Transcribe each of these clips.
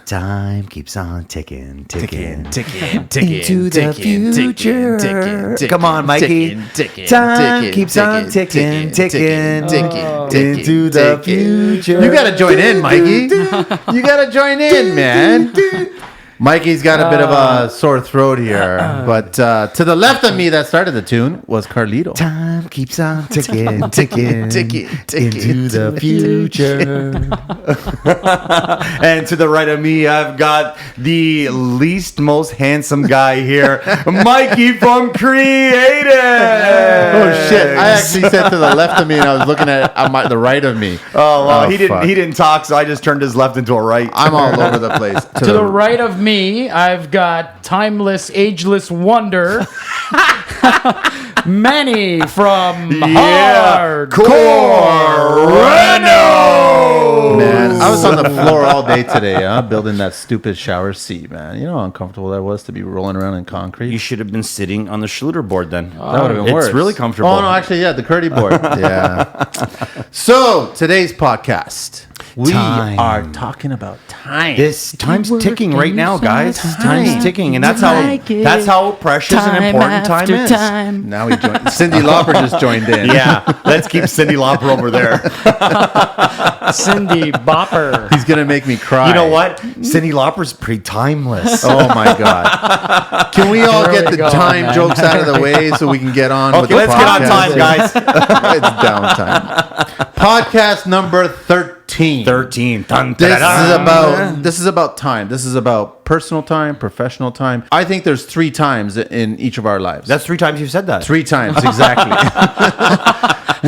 Time keeps on ticking, ticking, ticking into the future. Come on, Mikey. Time keeps on ticking, ticking into the future. You gotta join in, Mikey. You gotta join in, man. Mikey's got a bit of a sore throat here, but to the left of me that started the tune was Carlito. Time keeps on ticking, ticking into the future. And to the right of me, I've got the least most handsome guy here, Mikey from Creative. Oh shit! I actually said to the left of me, and I was looking at the right of me. Oh well, he didn't talk, so I just turned his left into a right. I'm all over the place. To the right of me, I've got timeless, ageless wonder, Manny from Hardcore Reno. Man, I was on the floor all day today, building that stupid shower seat, man. You know how uncomfortable that was to be rolling around in concrete? You should have been sitting on the Schluter board then. That would have been worse. It's really comfortable. Oh, no, actually, yeah, the Curdy board. Yeah. So, today's podcast, we are talking about time. This time's ticking right now, guys. Time's ticking, and that's how precious and important time is. Now we joined. Cindy Lauper just joined in. Yeah, let's keep Cindy Lauper over there. Cindy Bopper. He's gonna make me cry. You know what? Cindy Lauper's pretty timeless. Oh my god! Can we all get the time jokes out of the way so we can get on? Okay, with the let's get on podcast? time, guys. It's downtime. Podcast number 13. 13. Dun, This is about time. This is about personal time, professional time. I think there's 3 times in each of our lives. That's 3 times you've said that. 3 times, exactly.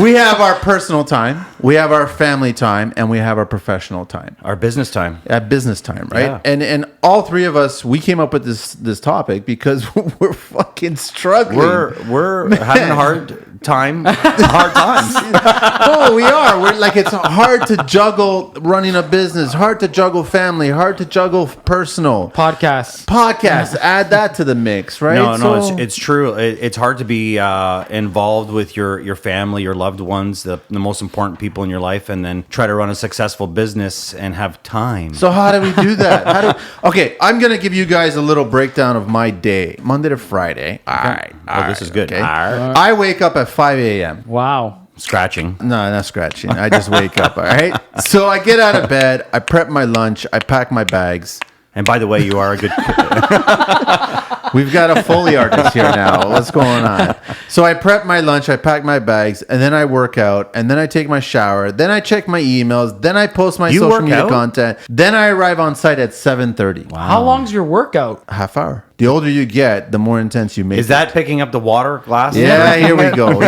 We have our personal time, we have our family time, and we have our professional time. Our business time. Business time, right? Yeah. And all 3 of us, we came up with this topic because we're fucking struggling. We're having hard times. Oh, we are. We're like, it's hard to juggle running a business, hard to juggle family, hard to juggle personal. Podcasts. Add that to the mix, right? No, it's true. It's hard to be involved with your family, your loved ones, the most important people in your life, and then try to run a successful business and have time. So how do we do that? Okay, I'm going to give you guys a little breakdown of my day, Monday to Friday. All right. This is good. Okay. I wake up at 5 a.m. Wow. Scratching. No, not scratching. I just wake up, all right? So I get out of bed, I prep my lunch, I pack my bags. And by the way, you are a good... We've got a Foley artist here now. What's going on? So I prep my lunch, I pack my bags, and then I work out, and then I take my shower, then I check my emails, then I post my social media content, then I arrive on site at 7:30. Wow. How long's your workout? Half hour. The older you get, the more intense you make it. Is that picking up the water glass? Yeah, here we go.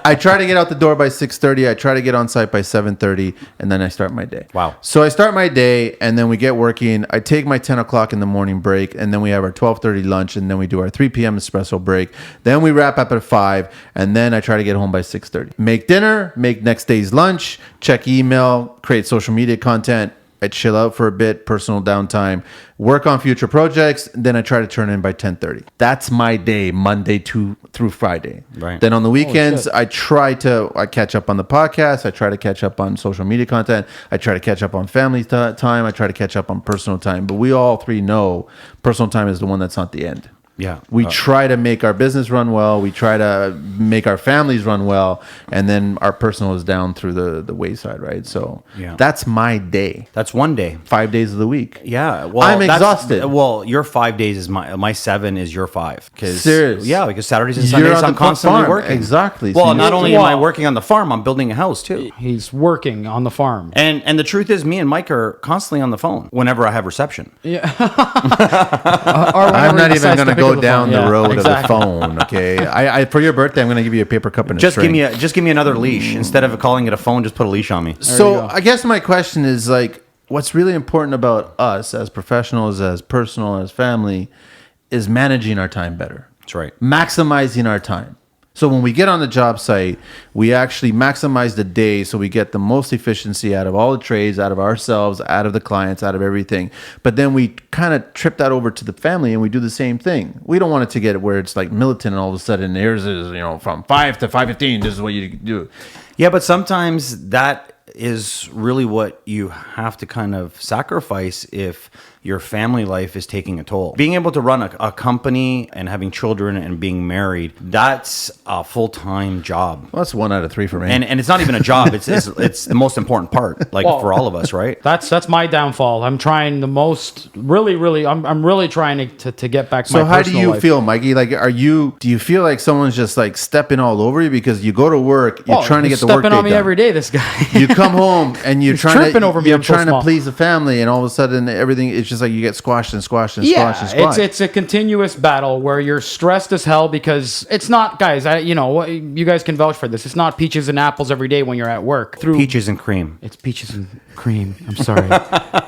I try to get out the door by 6:30. I try to get on site by 7:30, and then I start my day. Wow. So I start my day, and then we get working. I take my 10 o'clock in the morning break, and then we have our 12:30 lunch, and then we do our 3 p.m. espresso break. Then we wrap up at 5, and then I try to get home by 6:30. Make dinner, make next day's lunch, check email, create social media content. I chill out for a bit, personal downtime, work on future projects, then I try to turn in by 10:30. That's my day, Monday through Friday. Right. Then on the weekends, I catch up on the podcast. I try to catch up on social media content. I try to catch up on family time. I try to catch up on personal time. But we all 3 know personal time is the one that's not the end. Yeah. We try to make our business run well. We try to make our families run well. And then our personal is down through the wayside, right? So that's my day. That's one day. 5 days of the week. Yeah. Well, I'm exhausted. Well, your 5 days is my 7 is your 5. Serious? Yeah, because Saturdays and Sundays I'm constantly working. Exactly. Well, not only am I working on the farm, I'm building a house too. He's working on the farm. And the truth is, me and Mike are constantly on the phone whenever I have reception. Yeah. I'm not even going to go down the road of the phone. Okay. I for your birthday, I'm going to give you a paper cup and a string. Just give me another leash instead of calling it a phone. Just put a leash on me. So I guess my question is like, what's really important about us as professionals, as personal, as family, is managing our time better. That's right. Maximizing our time. So when we get on the job site, we actually maximize the day so we get the most efficiency out of all the trades, out of ourselves, out of the clients, out of everything. But then we kind of trip that over to the family and we do the same thing. We don't want it to get where it's like militant and all of a sudden here's from 5 to 5:15, this is what you do. Yeah, but sometimes that is really what you have to kind of sacrifice if your family life is taking a toll. Being able to run a company and having children and being married, that's a full-time job. Well, that's 1 out of 3 for me. And it's not even a job. It's the most important part, like for all of us, right? That's my downfall. I'm trying the most. Really, I'm really trying to get back to my So how do personal you life. feel, Mikey? Like, do you feel like someone's just like stepping all over you because you go to work, you're trying to get the work stepping on me done. every day, this guy. You come home and you're trying tripping over me, you're I'm so trying to small. please the family, and all of a sudden everything it's just like you get squashed and squashed and squashed and squashed. it's a continuous battle where you're stressed as hell because it's not, guys. You guys can vouch for this. It's not peaches and apples every day when you're at work. Peaches and cream. It's peaches and cream. I'm sorry,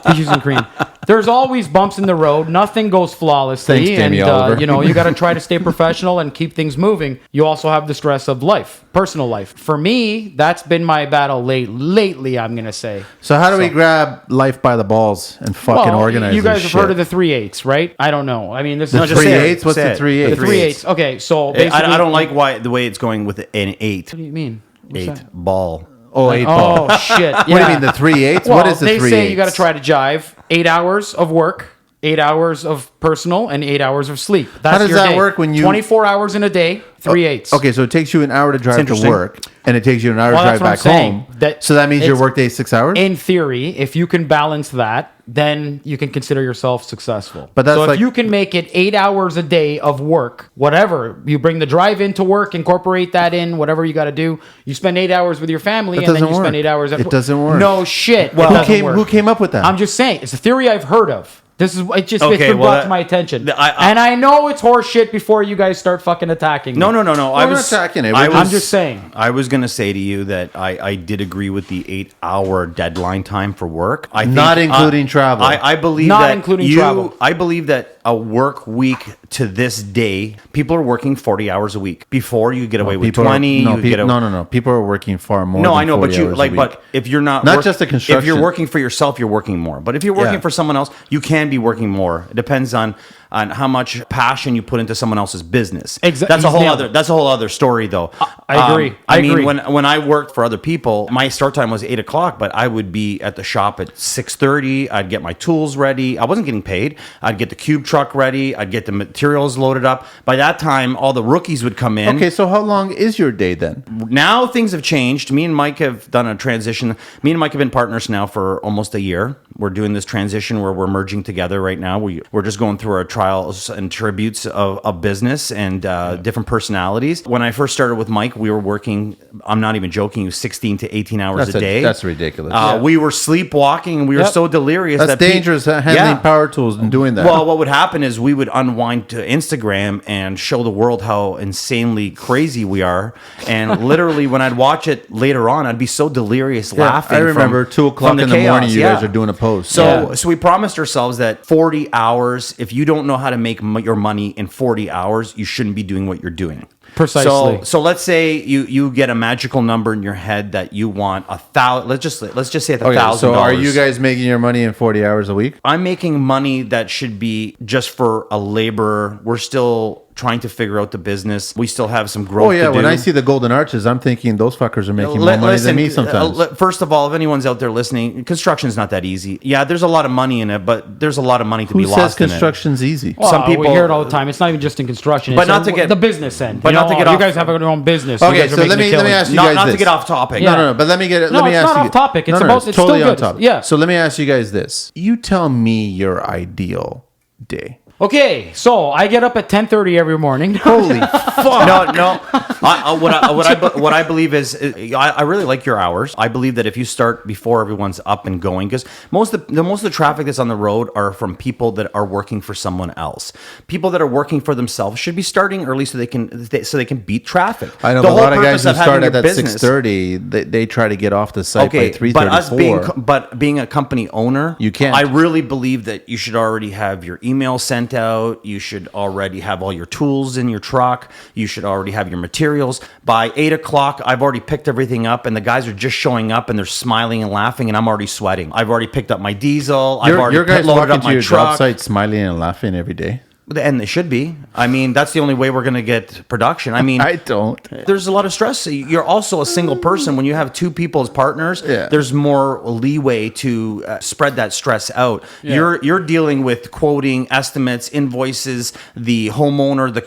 peaches and cream. There's always bumps in the road. Nothing goes flawlessly. Thanks, Jamie and Oliver. you got to try to stay professional and keep things moving. You also have the stress of life, personal life. For me, that's been my battle lately. I'm gonna say. So how do we grab life by the balls and fucking organize? You guys this have heard shit? of the 3/8s, right? I don't know. I mean, this The is just 3/8? What's Say the it. 3/8? the 3/8s. Okay, so basically, I don't like the way it's going with an 8. What do you mean? What's 8 that? ball. Oh, 8 ball. Oh shit! Yeah. What do you mean the 3/8? Well, What is the they 3/8? say you got to try to jive 8 hours of work, 8 hours of personal, and 8 hours of sleep. That's does your that day. work when you- 24 hours in a day, 3/8. Okay, so it takes you an hour to drive to interesting. work, and it takes you an hour Well, to drive that's what back I'm saying. home. So that means your It's- workday is 6 hours? In theory, if you can balance that, then you can consider yourself successful. But that's so if like- you can make it 8 hours a day of work, whatever, you bring the drive into work, incorporate that in, whatever you got to do. You spend 8 hours with your family, That and then doesn't you spend work. 8 hours at It doesn't work. No shit. Well, it doesn't work. who came up with that? I'm just saying, it's a theory I've heard of. It's Okay, been well, brought to my attention. I- and I know it's horse shit before you guys start fucking attacking me. No. I We're not was attacking it. I We're was- I'm just saying. I was going to say to you that I did agree with the 8-hour deadline time for work. I think, Not including travel. I believe Not that including travel. I believe that a work week to this day, people are working 40 hours a week. Before you get away with People 20, are, no, you pe- get away. no. People are working far more. No, than I know, 40 but you hours a like, week. but if you're not Just the if construction. you're working for yourself, you're working more. But if you're working Yeah. for someone else, you can be working more. It depends on how much passion you put into someone else's business. That's a whole Nailed other. it. That's a whole other story, though. I agree. I I mean, agree. when I worked for other people, my start time was 8 o'clock, but I would be at the shop at 6:30. I'd get my tools ready. I wasn't getting paid. I'd get the cube truck ready. I'd get the materials loaded up. By that time, all the rookies would come in. Okay, so how long is your day then? Now things have changed. Me and Mike have done a transition. Me and Mike have been partners now for almost a year. We're doing this transition where we're merging together right now. We're just going through our trials and tributes of business and different personalities. When I first started with Mike, we were working, I'm not even joking, 16 to 18 hours a day. That's ridiculous. We were sleepwalking and we were Yep. so delirious. That's that dangerous, handling Yeah. power tools and doing that. Well, what would happen is we would unwind to Instagram and show the world how insanely crazy we are. And literally, when I'd watch it later on, I'd be so delirious laughing. I remember from, 2 o'clock from in the chaos. morning, you Yeah. guys are doing a post. So we promised ourselves that 40 hours, if you don't know how to make your money in 40 hours, you shouldn't be doing what you're doing. Precisely. So let's say you get a magical number in your head that you want 1,000. Let's just say Okay, $1,000. so are you guys making your money in 40 hours a week? I'm making money that should be just for a laborer. We're still trying to figure out the business. We still have some growth Oh yeah, to do. when I see the golden arches, I'm thinking those fuckers are making more money Listen, than me sometimes. First of all, if anyone's out there listening, construction's not that easy. Yeah, there's a lot of money in it, but there's a lot of money to Who be says lost in it. construction's easy? Well, Some people- we hear it all the time. It's not even just in construction. But It's not to get- the business end. but You not to know, get you off- guys have your own business. You Okay, guys are so let making a me killing. ask you Not, guys not to this. get off topic. Yeah. No, but let me No, ask it's you. not off topic. It's about- it's totally still on good. topic. Yeah. So let me ask you guys this. You tell me your ideal day. Okay, so I get up at 10:30 every morning. Holy fuck. No. What I believe is I really like your hours. I believe that if you start before everyone's up and going, because most of the traffic that's on the road are from people that are working for someone else. People that are working for themselves should be starting early so they can beat traffic. I know, The but a whole lot of guys purpose who having start your at that business- 6:30, they try to get off the site by Okay, 3:34. but being a company owner, You can't. I really believe that you should already have your email sent out. You should already have all your tools in your truck. You should already have your materials. By 8 o'clock, I've already picked everything up, and the guys are just showing up, and they're smiling and laughing, and I'm already sweating. I've already picked up my diesel. I've already Your guys loaded walk up into my your truck. job site smiling and laughing every day. And they should be. I mean, that's the only way we're going to get production. I mean, I don't. there's a lot of stress. You're also a single person. When you have two people as partners, Yeah. there's more leeway to spread that stress out. Yeah. You're dealing with quoting, estimates, invoices, the homeowner, the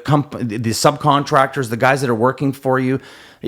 subcontractors, the guys that are working for you.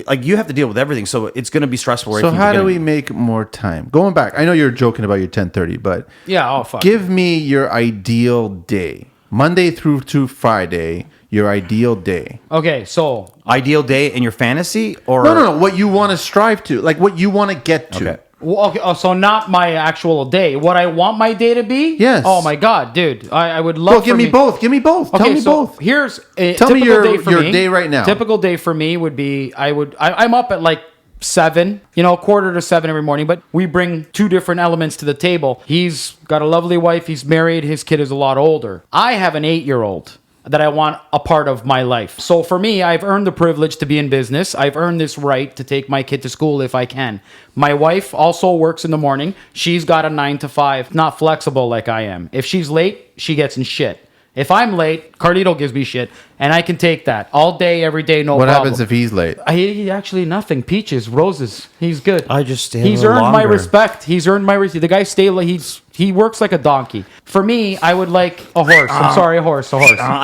Like, you have to deal with everything, so it's going to be stressful. Right So from the how do we beginning. make more time? Going back, I know you're joking about your 10:30, but Yeah. Oh fuck. give me your ideal day, Monday through to Friday. Your ideal day. Okay. So Ideal day in your fantasy, or No. What you want to strive to, like what you want to get to. Okay. Well, okay, so not my actual day. What I want my day to be? Yes. Oh my god, dude, I would love. Well, give for me both. Give me both. Tell me so both. Here's a Tell me typical your- day for your me. day right now. Typical day for me would be I'm up at like 7, 7:15 every morning. But we bring two different elements to the table. He's got a lovely wife. He's married. His kid is a lot older. I have an 8-year-old that I want a part of my life. So for me, I've earned the privilege to be in business. I've earned this right to take my kid to school if I can. My wife also works in the morning. She's got a 9 to 5, not flexible like I am. If she's late, she gets in shit. If I'm late, Carlito gives me shit, and I can take that all day, every day, no What problem. happens if he's late? He actually nothing. Peaches, roses. He's good. I just stay a He's little earned my longer. respect. He's earned my respect. The guy he works like a donkey. For me, I would like a horse. I'm sorry, a horse. I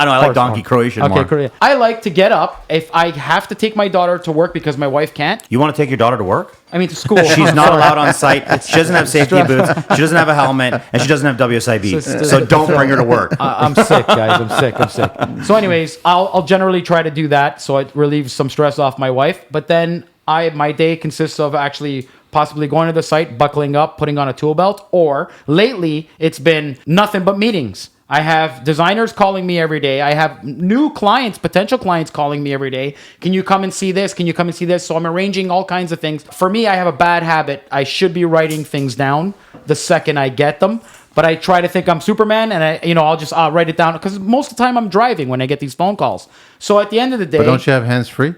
know, I like donkey Croatian Okay, more. Croatian. I like to get up if I have to take my daughter to work because my wife can't. You want to take your daughter to work? I mean to school. She's not allowed on site. She doesn't have safety boots. She doesn't have a helmet, and she doesn't have WSIB. So don't bring her to work. I'm sick, guys. I'm sick. So, anyways, I'll generally try to do that so it relieves some stress off my wife. But then my day consists of actually possibly going to the site, buckling up, putting on a tool belt, or lately it's been nothing but meetings. I have designers calling me every day. I have new clients, potential clients calling me every day. Can you come and see this? Can you come and see this? So I'm arranging all kinds of things. For me, I have a bad habit. I should be writing things down the second I get them. But I try to think I'm Superman, and I'll write it down because most of the time I'm driving when I get these phone calls. So at the end of the day, But don't you have hands free?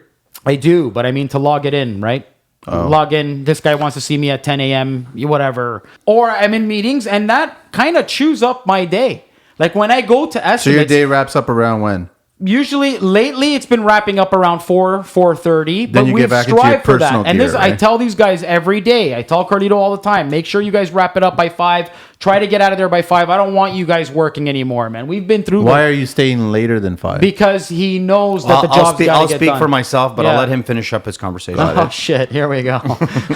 I do, but I mean to log it in, right? Log in. This guy wants to see me at 10 a.m. Whatever, or I'm in meetings, and that kind of chews up my day. Like when I go to estimates, So your day wraps up around when? usually lately it's been wrapping up around 4:30. But you we get back into your strive for personal that. And gear, I right? tell these guys every day. I tell Carlito all the time. Make sure you guys wrap it up by 5. Try to get out of there by 5. I don't want you guys working anymore, man. We've been through. Why are you staying later than 5? Because he knows that the job's got to get I'll done. speak for myself, but Yeah. I'll let him finish up his conversation. Oh shit! Here we go.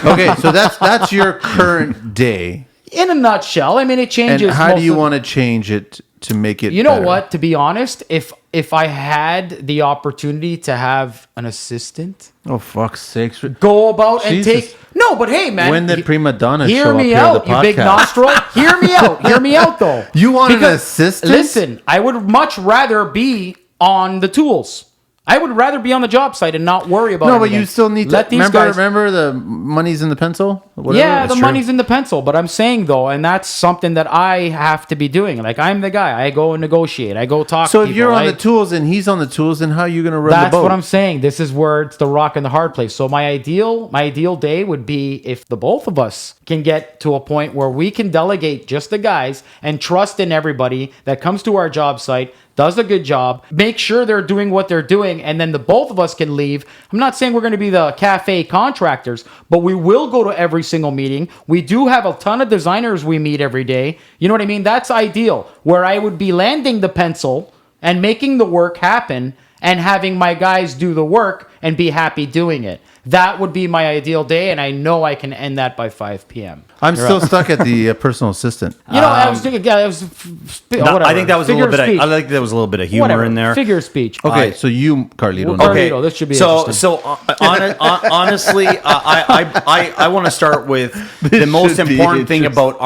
Okay, so that's your current day. In a nutshell, I mean, it And changes. how do most you of- want to change it to make it You know better? what? To be honest, if I had the opportunity to have an assistant Oh, fuck's sakes. go about and Jesus. take no, but hey, man, When did Prima Donna hear show up me here on out, the you big podcast? nostril. Hear me out. Hear me out, though. You want an Because, assistant? Listen, I would much rather be on the tools. I would rather be on the job site and not worry about. No, but anything. you still need to let these guys. remember the money's in the pencil? Whatever? Yeah, That's the true. money's in the pencil, but I'm saying though, and that's something that I have to be doing. Like I'm the guy. I go and negotiate. I go talk. So to if you're people. on the tools and he's on the tools, then how are you going to run the That's boat? what I'm saying. This is where it's the rock and the hard place. So my ideal day would be if the both of us can get to a point where we can delegate just the guys and trust in everybody that comes to our job site, does a good job, make sure they're doing what they're doing, and then the both of us can leave. I'm not saying we're going to be the cafe contractors, but we will go to every single meeting. We do have a ton of designers we meet every day. You know what I mean? That's ideal, where I would be landing the pencil and making the work happen and having my guys do the work and be happy doing it. That would be my ideal day, and I know I can end that by 5 p.m. I'm still stuck at the personal assistant. You know, I was thinking, yeah, it was whatever. I think that was a Figure little of bit. speech. I like that was a little bit of humor Whatever. in there. Figure of speech. Okay, so you, Carlito. Well, Okay, Carlito, this should be so interesting. honestly, I want to start with the most should be important thing interesting. about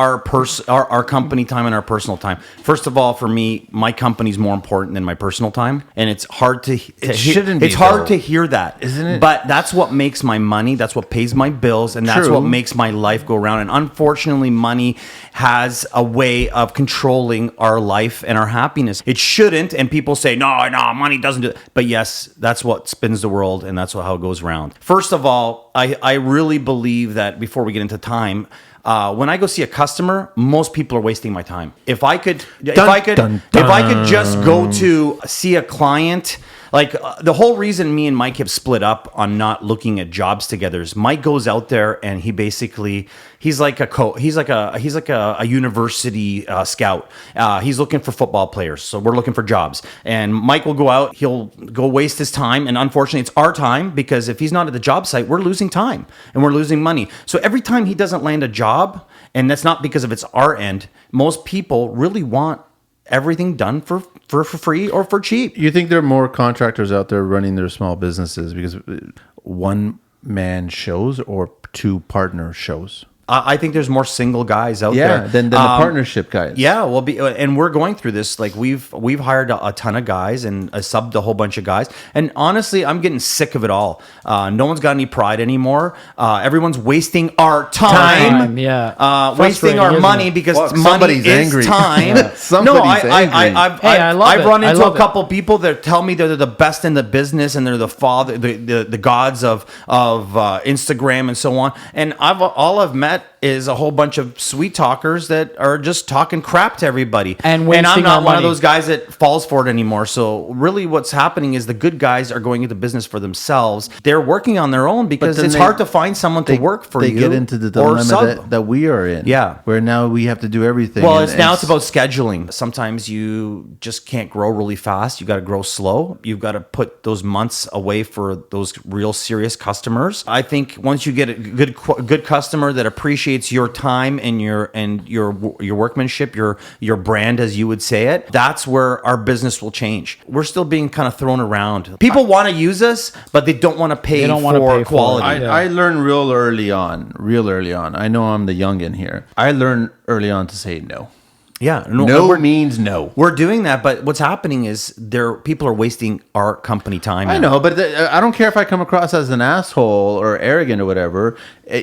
our company time and our personal time. First of all, for me, my company's more important than my personal time, and it's hard to shouldn't be, It's hard though. to hear that, Isn't it? But that's what makes my money. That's what pays my bills, and that's True. what makes my life go round. And unfortunately, money has a way of controlling our life and our happiness. It shouldn't, and people say, no, money doesn't do it. But yes, that's what spins the world, and that's how it goes round. First of all, I really believe that before we get into time, when I go see a customer, most people are wasting my time. If I could dun, just go to see a client. Like the whole reason me and Mike have split up on not looking at jobs together is Mike goes out there and he's like a university scout. He's looking for football players, so we're looking for jobs. And Mike will go out, he'll go waste his time, and unfortunately, it's our time because if he's not at the job site, we're losing time and we're losing money. So every time he doesn't land a job, and that's not because of it's our end, most people really want everything done for free or for cheap. You think there are more contractors out there running their small businesses because one man shows or two partner shows? I think there's more single guys out there than the partnership guys. Yeah, well, and we're going through this. Like we've hired a ton of guys and subbed a whole bunch of guys. And honestly, I'm getting sick of it all. No one's got any pride anymore. Everyone's wasting our time. Wasting our money because money is angry. Time. Somebody's angry. I've run into a couple people that tell me they're the best in the business and they're the father, the gods of Instagram and so on. And all I've met is a whole bunch of sweet talkers that are just talking crap to everybody. And I'm not one of those guys that falls for it anymore. So really what's happening is the good guys are going into business for themselves. They're working on their own because it's hard to find someone to work for you. They get into the dilemma that we are in. Yeah. Where now we have to do everything. Well, it's about scheduling. Sometimes you just can't grow really fast. You got to grow slow. You've got to put those months away for those real serious customers. I think once you get a good customer that appreciates your time and your workmanship, your brand, as you would say it, that's where our business will change. We're still being kind of thrown around. People want to use us, but they don't want to pay for quality. I learned real early on. I know I'm the youngin' here. I learned early on to say no. Yeah, no means no. We're doing that, but what's happening is people are wasting our company time. I know, but I don't care if I come across as an asshole or arrogant or whatever.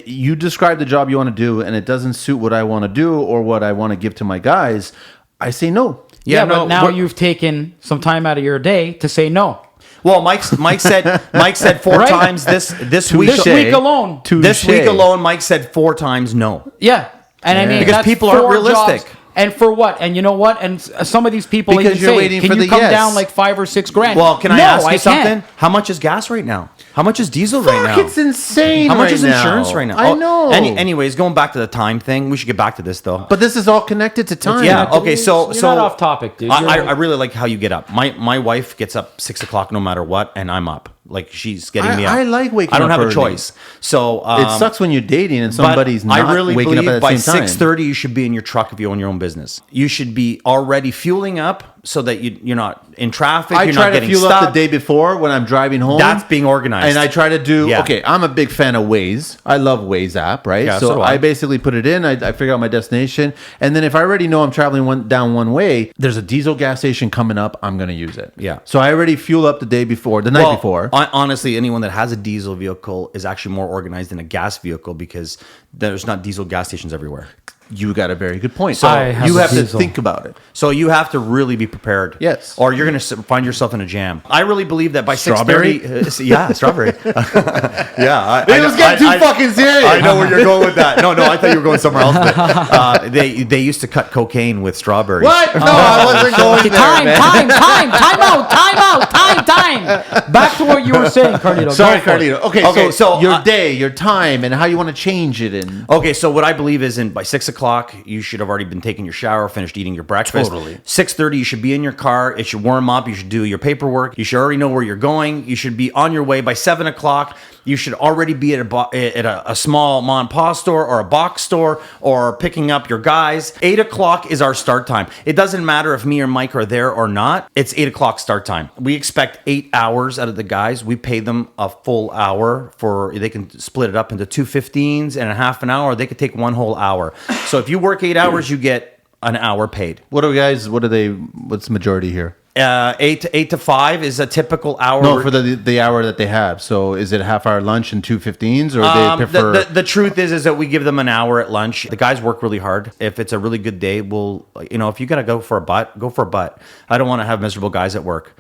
You describe the job you want to do, and it doesn't suit what I want to do or what I want to give to my guys. I say no. Yeah, but now you've taken some time out of your day to say no. Well, Mike said 4 times this week. This week alone. This week alone, Mike said 4 times no. Yeah, and I mean because people aren't realistic. Jobs. And for what? And you know what? And some of these people because even say, can you come down like $5 or $6 grand? Well, can I ask you something? How much is gas right now? How much is diesel right now? It's insane. How much is insurance right now? I know. Anyways, going back to the time thing, we should get back to this though. But this is all connected to time. Yeah. Okay. So not off topic, dude. I really like how you get up. My wife gets up 6 o'clock no matter what, and I'm up. Like she's getting me up. I like waking up. I don't have early. a choice. So it sucks when you're dating and somebody's not waking up at the same time. By 6:30, you should be in your truck if you own your own business. You should be already fueling up so that you're not in traffic. I try to fuel up the day before when I'm driving home. That's being organized. And I try to do, okay, I'm a big fan of Waze. I love Waze app, right? Yeah, so I basically put it in, I figure out my destination. And then if I already know I'm traveling down one way, there's a diesel gas station coming up, I'm going to use it. Yeah. So I already fuel up the night before. Honestly, anyone that has a diesel vehicle is actually more organized than a gas vehicle because there's not diesel gas stations everywhere. You got a very good point. So you have to think about it. So you have to really be prepared. Yes. Or you're going to find yourself in a jam. I really believe that by strawberry? 6:30. Yeah, strawberry. Yeah. It was getting too fucking serious. I know where you're going with that. No, I thought you were going somewhere else. But, they used to cut cocaine with strawberries. What? No, I wasn't going there, Time. Back to what you were saying, Carlito. Sorry, Carlito. Okay, so your day, your time, and how you want to change it. Okay, so what I believe is by 6 o'clock, you should have already been taking your shower, finished eating your breakfast. Totally. 6:30, you should be in your car. It should warm up. You should do your paperwork. You should already know where you're going. You should be on your way by 7 o'clock. You should already be at a small mom and pop store or a box store or picking up your guys. 8 o'clock is our start time. It doesn't matter if me or Mike are there or not. It's 8 o'clock start time. We expect 8 hours out of the guys. We pay them a full hour they can split it up into 2 15s and a half an hour. They could take one whole hour. So if you work 8 hours, you get an hour paid. What's the majority here? 8 to 5 is a typical hour. No, for the hour that they have. So is it a half hour lunch and 2:15s, or they prefer? The truth is that we give them an hour at lunch. The guys work really hard. If it's a really good day, we'll, if you got to go for a butt, go for a butt. I don't want to have miserable guys at work.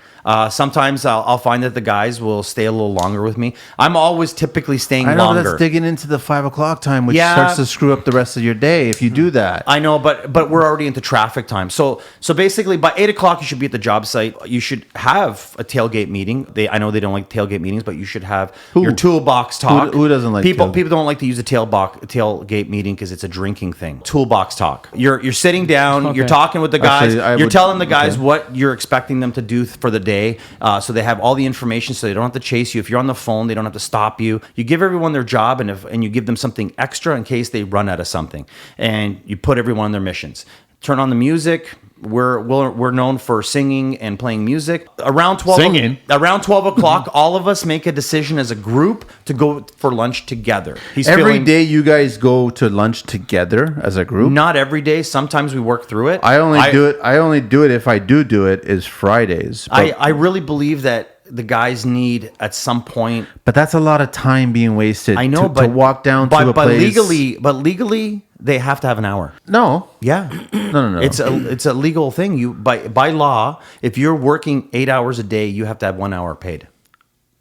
Sometimes I'll find that the guys will stay a little longer with me. I'm always typically staying I know longer. that's digging into the 5 o'clock time, which Yeah. starts to screw up the rest of your day if you do that. I know, but we're already into traffic time. So basically, by 8 o'clock, you should be at the job site. You should have a tailgate meeting. I know they don't like tailgate meetings, but you should have your toolbox talk. Who doesn't like people? tailgate? People don't like to use a tailgate meeting because it's a drinking thing. Toolbox talk. You're sitting down. You're talking with the guys. Actually, you're telling the guys what you're expecting them to do for the day. So they have all the information, so they don't have to chase you. If you're on the phone, they don't have to stop you. You give everyone their job, and you give them something extra in case they run out of something, and you put everyone on their missions. Turn on the music. We're known for singing and playing music. Around 12 o'clock, all of us make a decision as a group to go for lunch together. Every day you guys go to lunch together as a group? Not every day. Sometimes we work through it. I only do it if I do it is Fridays. But, I really believe that the guys need at some point. but that's a lot of time being wasted. I know, to walk down to a but place. legally, they have to have an hour. No. Yeah, No. It's a legal thing. You by law, if you're working 8 hours a day, you have to have 1 hour paid.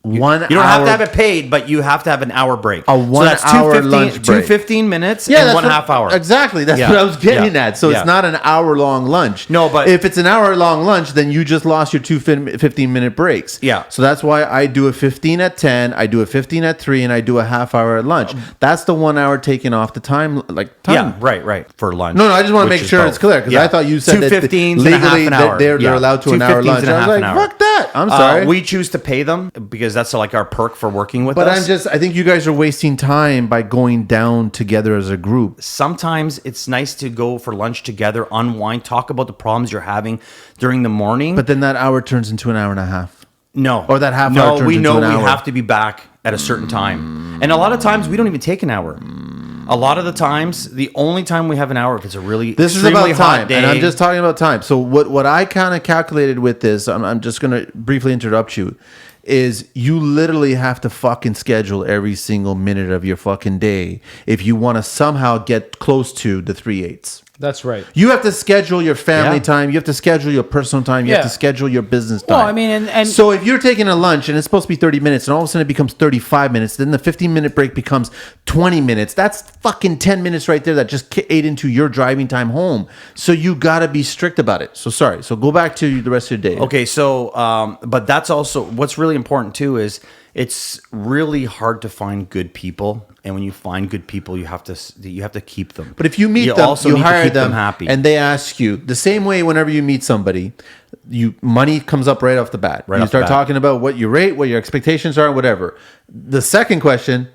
You don't have to have it paid, but you have to have an hour break. A 1 hour lunch break. 15 minutes and one half hour. Exactly. That's what I was getting at. So it's not an hour long lunch. No, but if it's an hour long lunch, then you just lost your 15-minute breaks. Yeah. So that's why I do a 15 at 10, I do a 15 at 3, and I do a half hour at lunch. That's the 1 hour taken off the time. Yeah, right. For lunch. No, I just want to make sure it's clear because I thought you said that 2:15s legally and a half an hour. they're allowed to an hour 2:15s lunch. and a I was half like, an hour. fuck that. I'm sorry. We choose to pay them because that's like our perk for working with But us. I think you guys are wasting time by going down together as a group. Sometimes it's nice to go for lunch together, unwind, talk about the problems you're having during the morning. But then that hour turns into an hour and a half. No. Or that half hour turns we into know an we hour. have to be back at a certain time. And a lot of times we don't even take an hour. A lot of the times, the only time we have an hour if it's a really This is extremely about hot time, day. and I'm just talking about time. So what I kind of calculated with this, I'm just going to briefly interrupt you, is you literally have to fucking schedule every single minute of your fucking day if you want to somehow get close to the 3/8. That's right. You have to schedule your family Yeah. time. You have to schedule your personal time. You have Yeah. to schedule your business time. Well, I mean, and So if you're taking a lunch and it's supposed to be 30 minutes and all of a sudden it becomes 35 minutes, then the 15-minute break becomes 20 minutes. That's fucking 10 minutes right there that just ate into your driving time home. So you got to be strict about it. So sorry. So go back to the rest of your day. Okay, so but that's also what's really important too is it's really hard to find good people, and when you find good people, you have to keep them. But if you meet them, also you need to hire keep them, happy. and they ask you the same way. Whenever you meet somebody, money comes up right off the bat. Right you off the start bat. talking about what you rate, what your expectations are, whatever. The second question: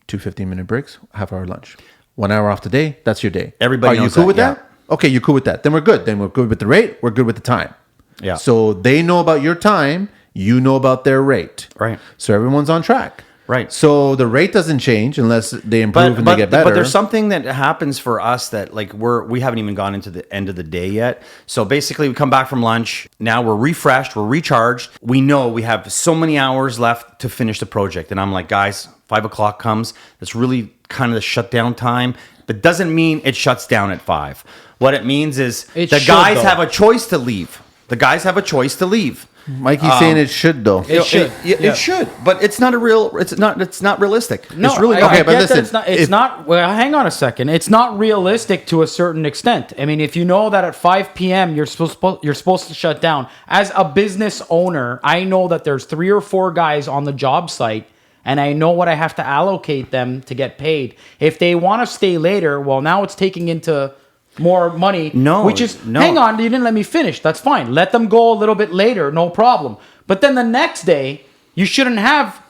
2 15-minute breaks, half hour lunch, 1 hour off the day. That's your day. Everybody are you knows cool that, with yeah. that? Okay, you're cool with that. Then we're good. Then we're good with the rate. We're good with the time. Yeah. So they know about your time. You know about their rate. Right. So everyone's on track. Right. So the rate doesn't change unless they improve and they get better. But there's something that happens for us that like we haven't even gone into the end of the day yet. So basically we come back from lunch. Now we're refreshed, we're recharged. We know we have so many hours left to finish the project. And I'm like, guys, 5 o'clock comes. That's really kind of the shutdown time. But doesn't mean it shuts down at 5. What it means is It the should, guys though. have a choice to leave. The guys have a choice to leave. Mikey's saying it should though. It should. It should, but it's not realistic. No, it's really I not. Okay, but get that listen, it's not. Well, hang on a second. It's not realistic to a certain extent. I mean, if you know that at 5 p.m. you're supposed to shut down. As a business owner, I know that there's 3 or 4 guys on the job site, and I know what I have to allocate them to get paid. If they want to stay later, well, now it's taking into more money. No, which is no. hang on, you didn't let me finish. That's fine. Let them go a little bit later, no problem. But then the next day, you shouldn't have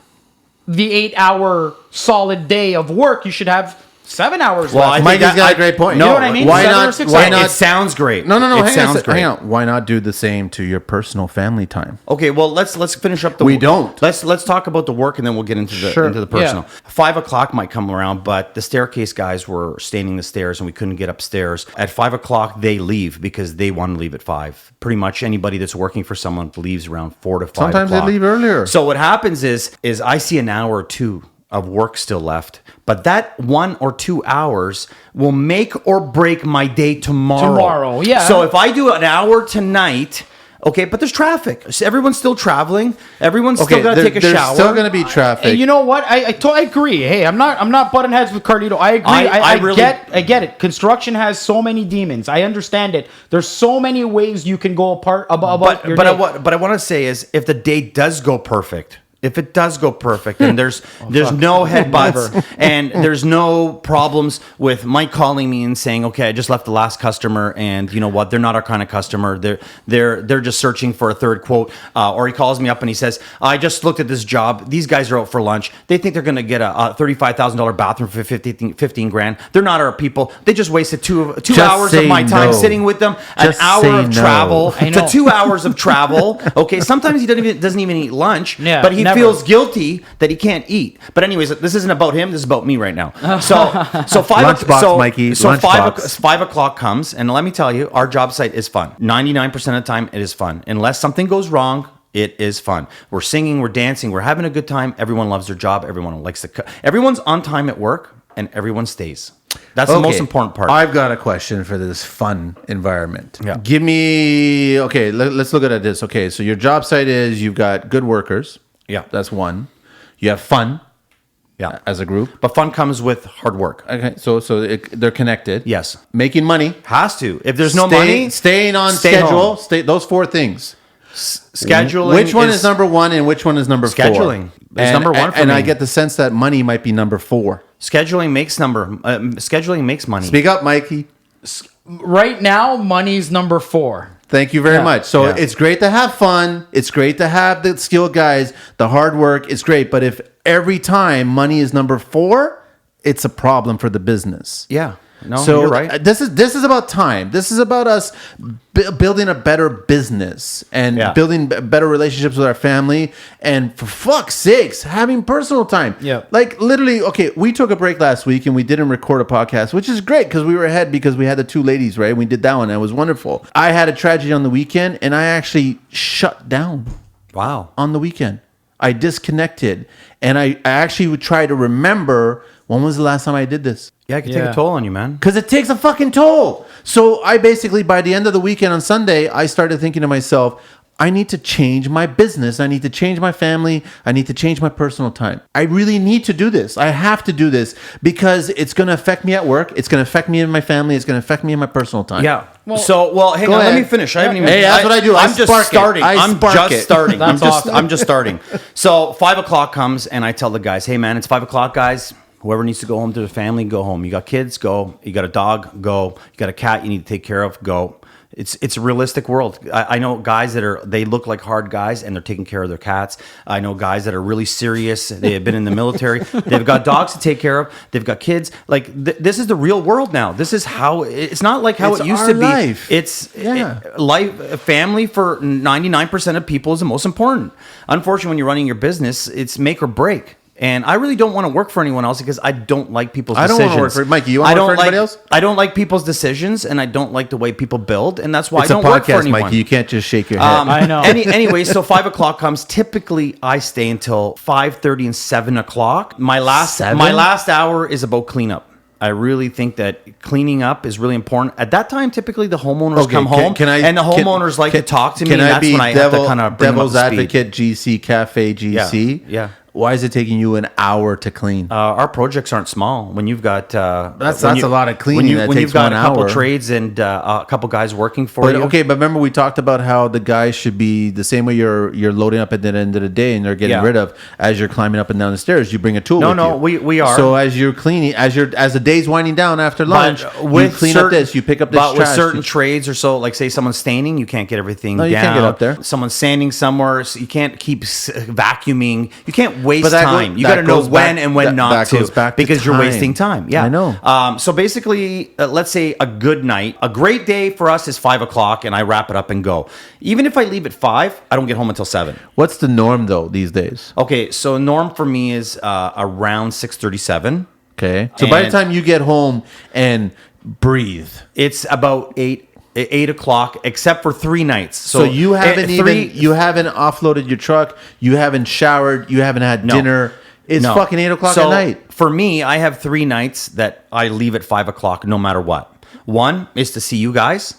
the 8-hour solid day of work. You should have 7 hours Well, left. I think Mikey's that- got a great point. No, You know what I mean? Why 7 or not? 6 Why hours. not? It sounds great. No. It sounds great. Hang on. Why not do the same to your personal family time? Okay, well let's finish up the. We don't. Let's talk about the work and then we'll get into the Sure. into the personal. 5 o'clock might come around, but the staircase guys were standing the stairs and we couldn't get upstairs. At 5 o'clock they leave because they want to leave at 5. Pretty much anybody that's working for someone leaves around 4 to 5. Sometimes they o'clock. leave earlier. So what happens is I see an hour or two of work still left, but that 1 or 2 hours will make or break my day tomorrow. Tomorrow, yeah. So if I do an hour tonight, okay, but there's traffic. So everyone's still traveling. Everyone's still got to take a there's shower. still going to be traffic. And you know what? I agree. Hey, I'm not butting heads with Carlito. I agree. I really- I get it. Construction has so many demons. I understand it. There's so many ways you can go apart about your day. But I want to say is if the day does go perfect. If it does go perfect and there's no headbutts and there's no problems with Mike calling me and saying, okay, I just left the last customer and you know what, they're not our kind of customer. They're just searching for a third quote. Or he calls me up and he says, I just looked at this job. These guys are out for lunch. They think they're going to get a $35,000 bathroom for 15 grand. They're not our people. They just wasted two hours of my time sitting with them. Just an hour say of no. travel I know. to 2 hours of travel. Okay, sometimes he doesn't even eat lunch. Yeah, but he never. feels guilty that he can't eat. But anyways, this isn't about him. This is about me right now. So 5 Lunchbox, Mikey, So lunchbox. 5 o'clock comes, and let me tell you, our job site is fun. 99% of the time, it is fun. Unless something goes wrong, it is fun. We're singing, we're dancing, we're having a good time. Everyone loves their job. Everyone likes everyone's on time at work, and everyone stays. That's the most important part. I've got a question for this fun environment. Yeah. Give me, okay, let's look at this. Okay, so your job site is you've got good workers. Yeah. That's one. You have fun. Yeah. As a group. But fun comes with hard work. Okay, so they're connected. Yes. Making money. Has to. If there's no money, staying on stay schedule. home. Those 4 things. Scheduling. Which one is number 1 and which one is number 4? Scheduling is number 1 for and me. I get the sense that money might be number 4. Scheduling makes money. Speak up, Mikey. Right now, money's number 4. Thank you very much. So Yeah. it's great to have fun. It's great to have the skilled guys, the hard work. It's great. But if every time money is number 4, it's a problem for the business. Yeah. No, So you're right. this is about time. This is about us building a better business and Yeah. building better relationships with our family. And for fuck's sakes, having personal time. Yeah. Like literally, okay, we took a break last week and we didn't record a podcast, which is great because we were ahead because we had the 2 ladies, right? We did that one. And it was wonderful. I had a tragedy on the weekend and I actually shut down Wow. on the weekend. I disconnected and I actually would try to remember when was the last time I did this. Yeah, it can take Yeah. a toll on you, man. Because it takes a fucking toll. So I basically, by the end of the weekend on Sunday, I started thinking to myself, I need to change my business. I need to change my family. I need to change my personal time. I really need to do this. I have to do this because it's going to affect me at work. It's going to affect me and my family. It's going to affect me in my personal time. Yeah. Well, hang go on. ahead. Let me finish. I haven't even. Hey, that's what I do. I I'm just spark it. starting. I I'm spark just it. starting. That's awesome. I'm just starting. So 5 o'clock comes, and I tell the guys, "Hey, man, it's 5 o'clock, guys. Whoever needs to go home to the family, go home. You got kids, go. You got a dog, go. You got a cat you need to take care of, go." It's a realistic world. I know guys they look like hard guys and they're taking care of their cats. I know guys that are really serious. They have been in the military. They've got dogs to take care of. They've got kids. Like this is the real world now. This is how it's not like how It's it used our to be. life. It's Yeah. life. Family for 99% of people is the most important. Unfortunately, when you're running your business, it's make or break. And I really don't want to work for anyone else because I don't like people's I don't decisions. want to work for Mikey. You want to work for anybody else? I don't like people's decisions, and I don't like the way people build, and that's why It's I a don't work for podcast, anyone. Mikey. You can't just shake your head. I know. Anyway, so 5 o'clock comes. Typically, I stay until 5:30 and 7 o'clock. My last 7? hour is about cleanup. I really think that cleaning up is really important. At that time, typically the homeowners come home, and the homeowners like to talk to me. And that's when I have to kind of bring them up devil's to speed. advocate, GC Cafe, GC? Yeah. Why is it taking you an hour to clean? Our projects aren't small. When you've got That's a lot of cleaning that when takes you've got 1 a couple hour. trades and a couple guys working for But you. okay, but remember we talked about how the guys should be the same way you're loading up at the end of the day and they're getting Yeah. rid of as you're climbing up and down the stairs. You bring a tool. No, with no, you. we are. So as you're cleaning, as the day's winding down after lunch, you clean up this, you pick up this But trash. with certain trades or so, like say someone's staining, you can't get everything No, down. you can't get up there. Someone's sanding somewhere, so you can't keep vacuuming. You can't waste But that time. You that got to know goes when back- and when that- not that to, goes back to because you're time. wasting time. Yeah, I know. So basically, let's say a good night, a great day for us is 5 o'clock, and I wrap it up and go. Even if I leave at 5, I don't get home until 7. What's the norm though these days? Okay, so norm for me is around 6:37. Okay. So by the And- time you get home and breathe, It's about 8 o'clock, except for 3 nights. so you haven't three, even you haven't offloaded your truck, you haven't showered, you haven't had No. dinner. It's No. fucking 8 o'clock So, at night. For me, I have 3 nights that I leave at 5 o'clock no matter what. One is to see you guys.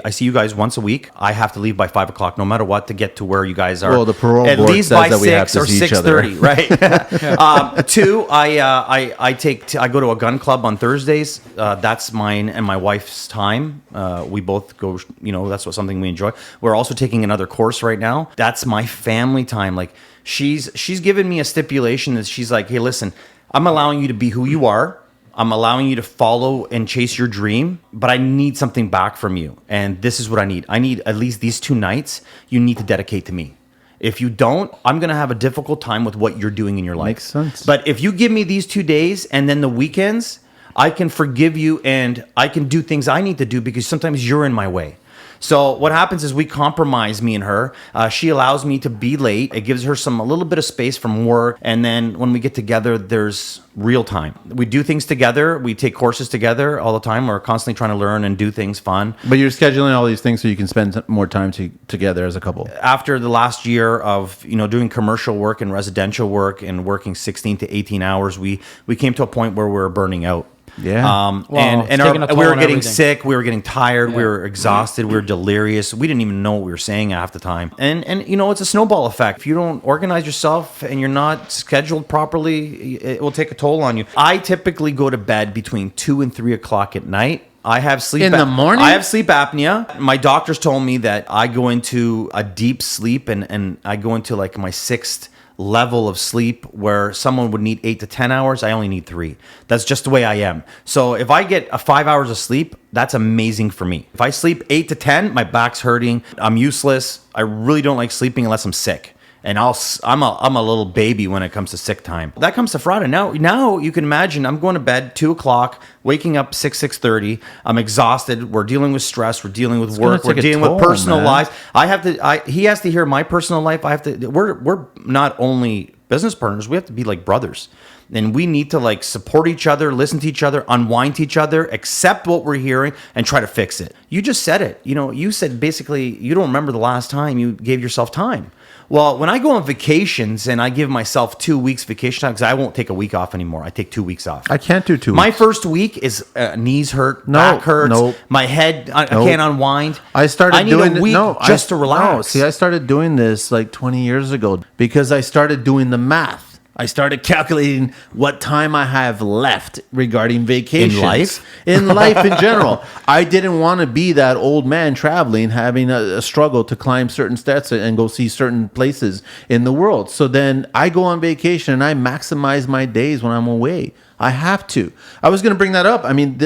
I see you guys once a week. I have to leave by 5 o'clock no matter what to get to where you guys are. Well, the parole at board least says by that we have 6 to or see each other. 6:30, right? 2, I go to a gun club on Thursdays. That's mine and my wife's time. We both go. That's something we enjoy. We're also taking another course right now. That's my family time. Like she's given me a stipulation that she's like, hey, listen, I'm allowing you to be who you are. I'm allowing you to follow and chase your dream, but I need something back from you. And this is what I need. I need at least these 2 nights you need to dedicate to me. If you don't, I'm going to have a difficult time with what you're doing in your life. Makes sense. But if you give me these 2 days and then the weekends, I can forgive you and I can do things I need to do because sometimes you're in my way. So what happens is we compromise, me and her. She allows me to be late. It gives her a little bit of space from work. And then when we get together, there's real time. We do things together. We take courses together all the time. We're constantly trying to learn and do things fun. But you're scheduling all these things so you can spend more time together as a couple. After the last year of doing commercial work and residential work and working 16 to 18 hours, we came to a point where we were burning out. Yeah. Well, it's taking a toll we were on getting everything. sick. We were getting tired. We were exhausted. We were delirious. We didn't even know what we were saying half the time. And it's a snowball effect. If you don't organize yourself and you're not scheduled properly, it will take a toll on you. I typically go to bed between 2 and 3 o'clock at night. I have sleep In the morning? I have sleep apnea. My doctors told me that I go into a deep sleep and I go into like my 6th level of sleep where someone would need 8 to 10 hours. I only need 3. That's just the way I am. So if I get 5 hours of sleep, that's amazing for me. If I sleep 8 to 10, my back's hurting. I'm useless. I really don't like sleeping unless I'm sick. And I'm a little baby when it comes to sick time. That comes to Friday. Now you can imagine I'm going to bed 2 o'clock, waking up 6:30. I'm exhausted. We're dealing with stress. We're dealing with work. We're take a dealing toll, with personal man. lives. He has to hear my personal life. We're not only business partners. We have to be like brothers. And we need to like support each other, listen to each other, unwind to each other, accept what we're hearing, and try to fix it. You just said it. You said basically you don't remember the last time you gave yourself time. Well, when I go on vacations and I give myself 2 weeks vacation time, because I won't take a week off anymore. I take 2 weeks off. I can't do 2 My weeks. first week is knees hurt, No, back hurts, nope. my head, I Nope. can't unwind. I started need doing a week just to relax. No, see, I started doing this like 20 years ago because I started doing the math. I started calculating what time I have left regarding vacations. In life? In life in general. I didn't want to be that old man traveling, having a struggle to climb certain steps and go see certain places in the world. So then I go on vacation and I maximize my days when I'm away. I have to. I was going to bring that up. I mean,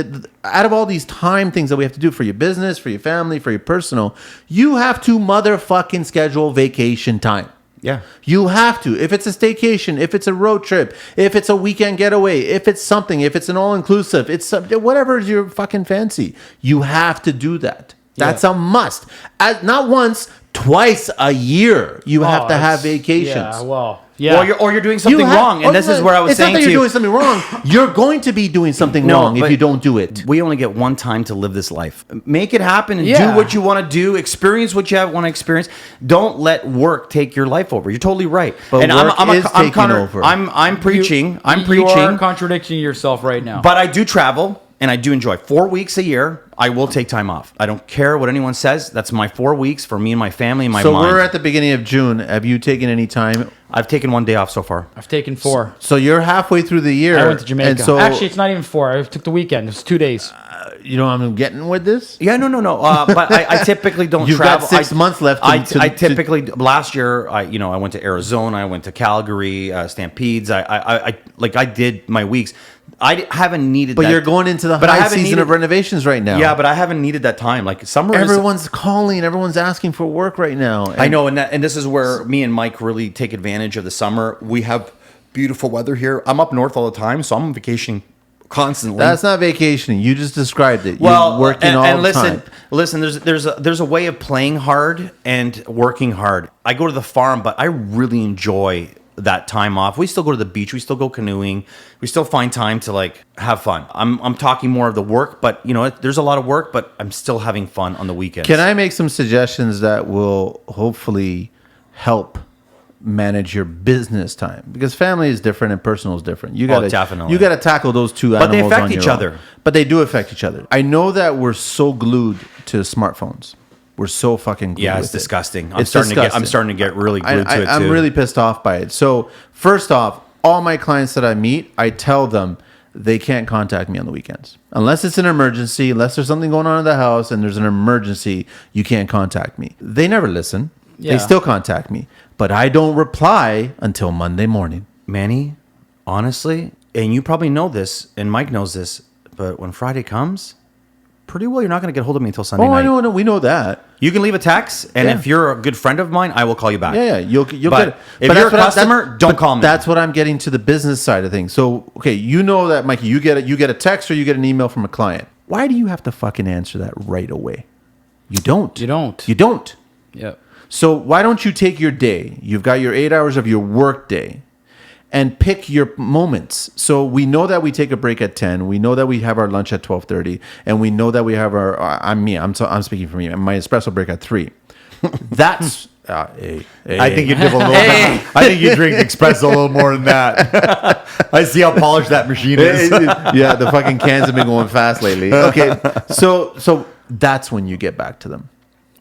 out of all these time things that we have to do for your business, for your family, for your personal, you have to motherfucking schedule vacation time. Yeah. You have to. If it's a staycation, if it's a road trip, if it's a weekend getaway, if it's something, if it's an all-inclusive, it's whatever is your fucking fancy. You have to do that. That's a must. Not once, twice a year. You have to have vacations. Yeah, well, yeah. Or you're doing something wrong. And this is where I was saying it's not that to you're you. doing something wrong. You're going to be doing something wrong if but you don't do it. We only get one time to live this life. Make it happen and Yeah. do what you want to do. Experience what you want to experience. Don't let work take your life over. You're totally right. But and work is taking over. I'm preaching. I'm You preaching. are contradicting yourself right now. But I do travel and I do enjoy 4 weeks a year. I will take time off. I don't care what anyone says. That's my 4 weeks for me and my family and my So mind. we're at the beginning of June. Have you taken any time? I've taken 1 day off so far. I've taken 4. So you're halfway through the year. I went to Jamaica. And so, Actually, it's not even 4. I took the weekend. It was 2 days. you know what I'm getting with this? Yeah, no. But I typically don't You've travel. got 6 months left to- I to- typically last year. I went to Arizona. I went to Calgary, Stampedes. I did my weeks. I haven't needed. But that, you're going into the but I high haven't season needed- of renovations right now. Yeah, but I haven't needed that time. Like summer, Everyone's calling. Everyone's asking for work right now. I know, and this is where me and Mike really take advantage of the summer. We have beautiful weather here. I'm up north all the time, so I'm on vacation constantly. That's not vacationing. You just described it. Well, You're working all the time. Listen. There's a way of playing hard and working hard. I go to the farm, but I really enjoy that time off. We still go to the beach. We still go canoeing. We still find time to like have fun. I'm talking more of the work, but you know, there's a lot of work, but I'm still having fun on the weekends. Can I make some suggestions that will hopefully help manage your business time? Because family is different and personal is different. You got definitely. You got to tackle those two But animals. they affect on your each own. other. But they do affect each other. I know that we're so glued to smartphones. We're so fucking glued. Yeah, with it's it. disgusting. It's disgusting. I'm starting to get really glued to it too. I'm really pissed off by it. So first off, all my clients that I meet, I tell them they can't contact me on the weekends. Unless it's an emergency, unless there's something going on in the house and there's an emergency, you can't contact me. They never listen. Yeah. They still contact me. But I don't reply until Monday morning. Manny, honestly, and you probably know this, and Mike knows this, but when Friday comes, pretty well you're not going to get hold of me until Sunday night. I know. We know that. You can leave a text, and Yeah. if you're a good friend of mine, I will call you back. Yeah. You'll But get it. if But you're a that's what customer, don't but call me. That's what I'm getting to the business side of things. So, okay, you know that, Mikey, you get a text or you get an email from a client. Why do you have to fucking answer that right away? You don't. You don't. You don't. Yep. So why don't you take your day? You've got your 8 hours of your work day and pick your moments. So we know that we take a break at 10. We know that we have our lunch at 12:30, and we know that we have our I'm speaking for me. My espresso break at 3. That's I think you drink a little. I think you drink espresso a little more than that. I see how polished that machine is. Yeah, the fucking cans have been going fast lately. Okay, so that's when you get back to them.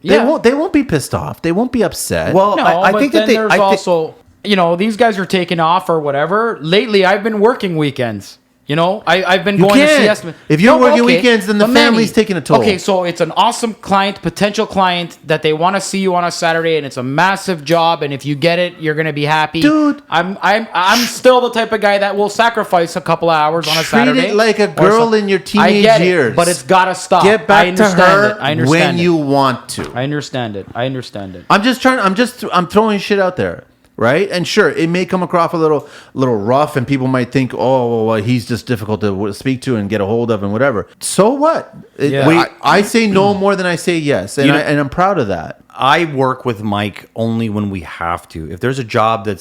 Yeah. They won't be pissed off. They won't be upset. Well, No, I but think then that they. there's also, you know, these guys are taking off or whatever. Lately, I've been working weekends. You know, I've been going to can't. CS. If you're working weekends, then the but Manny, family's taking a toll. Okay, so it's an awesome client, potential client that they want to see you on a Saturday, and it's a massive job. And if you get it, you're gonna be happy, Dude. I'm still the type of guy that will sacrifice a couple of hours on a Treat Saturday. it like a or girl something. in your I teenage get years. it, but it's gotta stop. Get I back to understand her it. I understand when it. you want to. I understand it. I understand it. I'm throwing shit out there, right? And sure, it may come across a little rough, and people might think, oh, well, he's just difficult to speak to and get a hold of, and whatever. So what? Yeah. I say no more than I say yes, and You know- I'm proud of that. I work with Mike only when we have to. If there's a job that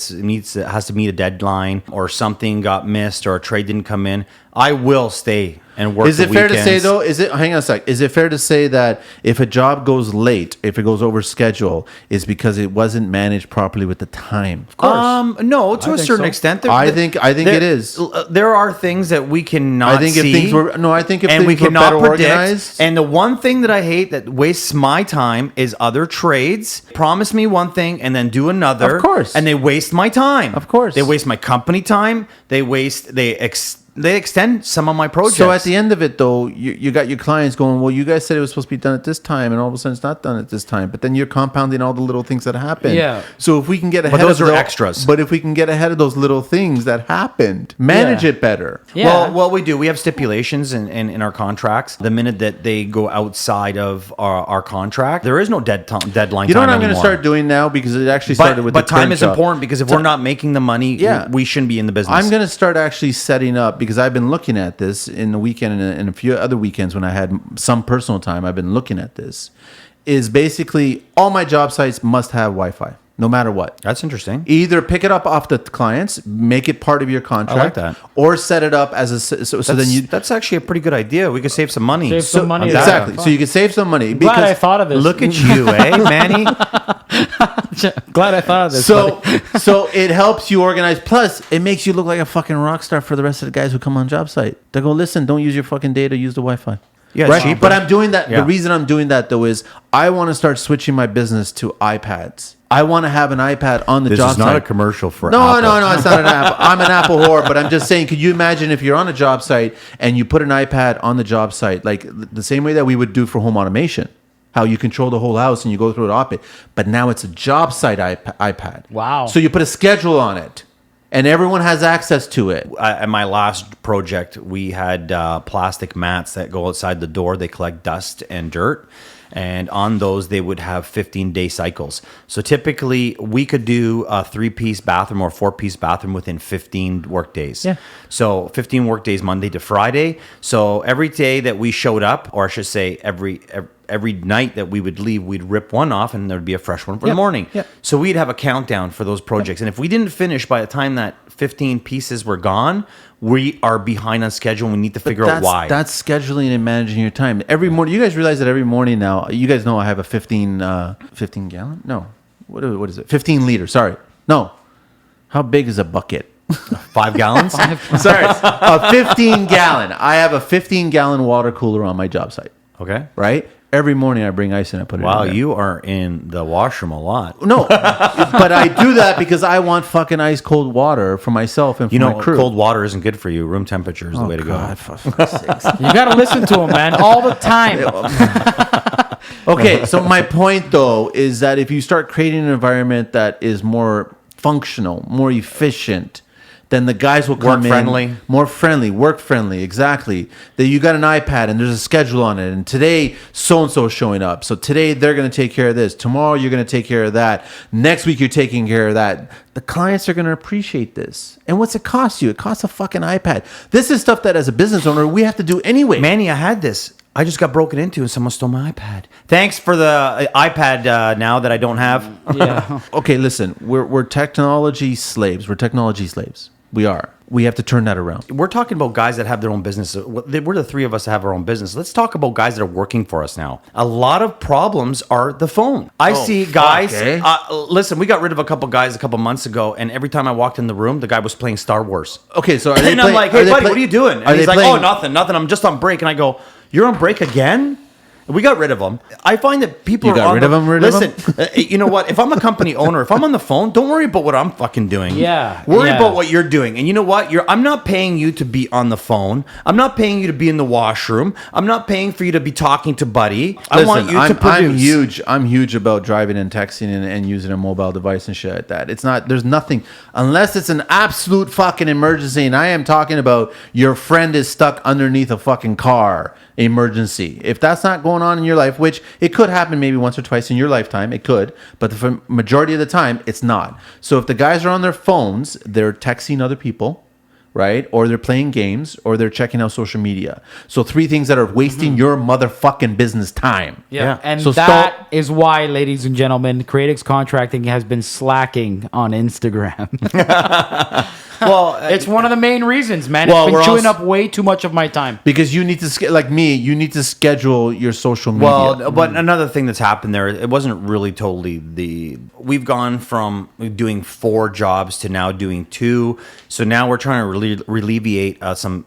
has to meet a deadline, or something got missed, or a trade didn't come in, I will stay and work. Is it fair to say weekends. though? Hang on a sec? Is it fair to say that if a job goes late, if it goes over schedule, is because it wasn't managed properly with the time? Of No, to a think certain so. extent. I think it is. There are things that we cannot I think if see. things were I think if and we things were cannot better predict. organized. And the one thing that I hate that wastes my time is other trades promise me one thing and then do another. Of course. And they waste my time. Of course. They waste my company time. They extend some of my projects. So at the end of it, though, you got your clients going, well, you guys said it was supposed to be done at this time, and all of a sudden it's not done at this time. But then you're compounding all the little things that happen. Yeah. So if we can get ahead those of are extras. But if we can get ahead of those little things that happened, manage Yeah. it better. Yeah. Well, we do. We have stipulations in our contracts. The minute that they go outside of our contract, there is no deadline. You know what time I'm going to anymore. start doing now, because it actually started with But the time current is job. important, because if we're not making the money, Yeah. we shouldn't be in the business. I'm going to start actually setting up, because I've been looking at this in the weekend and a few other weekends when I had some personal time. I've been looking at this. Is basically all my job sites must have Wi-Fi, no matter what. That's interesting. Either pick it up off the clients, make it part of your contract, that. or set it up as a so then you That's actually a pretty good idea. We could save some money. Save some money. exactly. Yeah. So you can save some money Glad I because thought of this. Look at you, eh, Manny? Glad I thought of this. so it helps you organize. Plus, it makes you look like a fucking rock star for the rest of the guys who come on job site. They go, listen, don't use your fucking data, use the Wi-Fi. Yeah, it's right. cheaper. But I'm doing that. Yeah. The reason I'm doing that though is I want to start switching my business to iPads. I want to have an iPad on the This job is not site. a commercial for No, Apple. no, it's not an Apple. I'm an Apple whore, but I'm just saying, could you imagine if you're on a job site and you put an iPad on the job site, like the same way that we would do for home automation, how you control the whole house and you go through it, but now it's a job site iPad. Wow. So you put a schedule on it. and everyone has access to it. At my last project, we had plastic mats that go outside the door. They collect dust and dirt. And on those, they would have 15-day cycles. So typically, we could do a 3-piece bathroom or 4-piece bathroom within 15 work days. Yeah. So 15 work days, Monday to Friday. So every day that we showed up, or I should say every night that we would leave, we'd rip one off and there'd be a fresh one for the morning. Yep. So we'd have a countdown for those projects. And if we didn't finish by the time that 15 pieces were gone, we are behind on schedule and we need to figure out why. That's scheduling and managing your time. Every morning, you guys realize that every morning now, you guys know I have a 15 gallon? No. What is it? 15 liter. Sorry. No. How big is a bucket? 5 gallons? Sorry. A 15 gallon. I have a 15-gallon water cooler on my job site. Okay. Right? Every morning I bring ice and I put it in Wow, there. you are in the washroom a lot. No, but I do that because I want fucking ice cold water for myself and for my crew. Cold water isn't good for you. Room temperature is the way to God, go. for fuck's sakes. You got to listen to him, man, all the time. Okay, so my point though is that if you start creating an environment that is more functional, more efficient, then the guys will come Work-friendly. more friendly, work friendly, exactly. That you got an iPad and there's a schedule on it, and today so and so is showing up. So today they're going to take care of this. Tomorrow you're going to take care of that. Next week you're taking care of that. The clients are going to appreciate this. And what's it cost you? It costs a fucking iPad. This is stuff that as a business owner we have to do anyway. Manny, I had this. I just got broken into and someone stole my iPad. Thanks for the iPad now that I don't have. Yeah. Okay, listen, we're technology slaves. We're technology slaves. We are. We have to turn that around. We're talking about guys that have their own business. We're the three of us that have our own business. Let's talk about guys that are working for us now. A lot of problems are the phone. I see guys. eh? Listen, we got rid of a couple guys a couple months ago, and every time I walked in the room, the guy was playing Star Wars. Okay, so are they And I'm like, hey, buddy, what are you doing? And Are he's they like, playing- oh, nothing. I'm just on break. And I go, you're on break again? We got rid of them. I find that people You are got on rid of them, Listen, you know what? If I'm a company owner, if I'm on the phone, don't worry about what I'm fucking doing. Yeah, Worry yeah. about what you're doing. And you know what? I'm not paying you to be on the phone. I'm not paying you to be in the washroom. I'm not paying for you to be talking to Buddy. I want you to produce. I'm huge about driving and texting and using a mobile device and shit like that. It's not, there's nothing, unless it's an absolute fucking emergency. And I am talking about your friend is stuck underneath a fucking car emergency. If that's not going on in your life, which it could happen maybe once or twice in your lifetime, it could, but the majority of the time, it's not. So if the guys are on their phones, they're texting other people, right? Or they're playing games, or they're checking out social media. So 3 things that are wasting your motherfucking business time. Yeah. And So that is why, ladies and gentlemen, Creatix Contracting has been slacking on Instagram. Well, It's one of the main reasons, man. Well, It's we're been chewing also- up way too much of my time. Because you need to, like me, you need to schedule your social media. Well, but another thing that's happened there, it wasn't really totally we've gone from doing 4 jobs to now doing 2. So now we're trying to alleviate some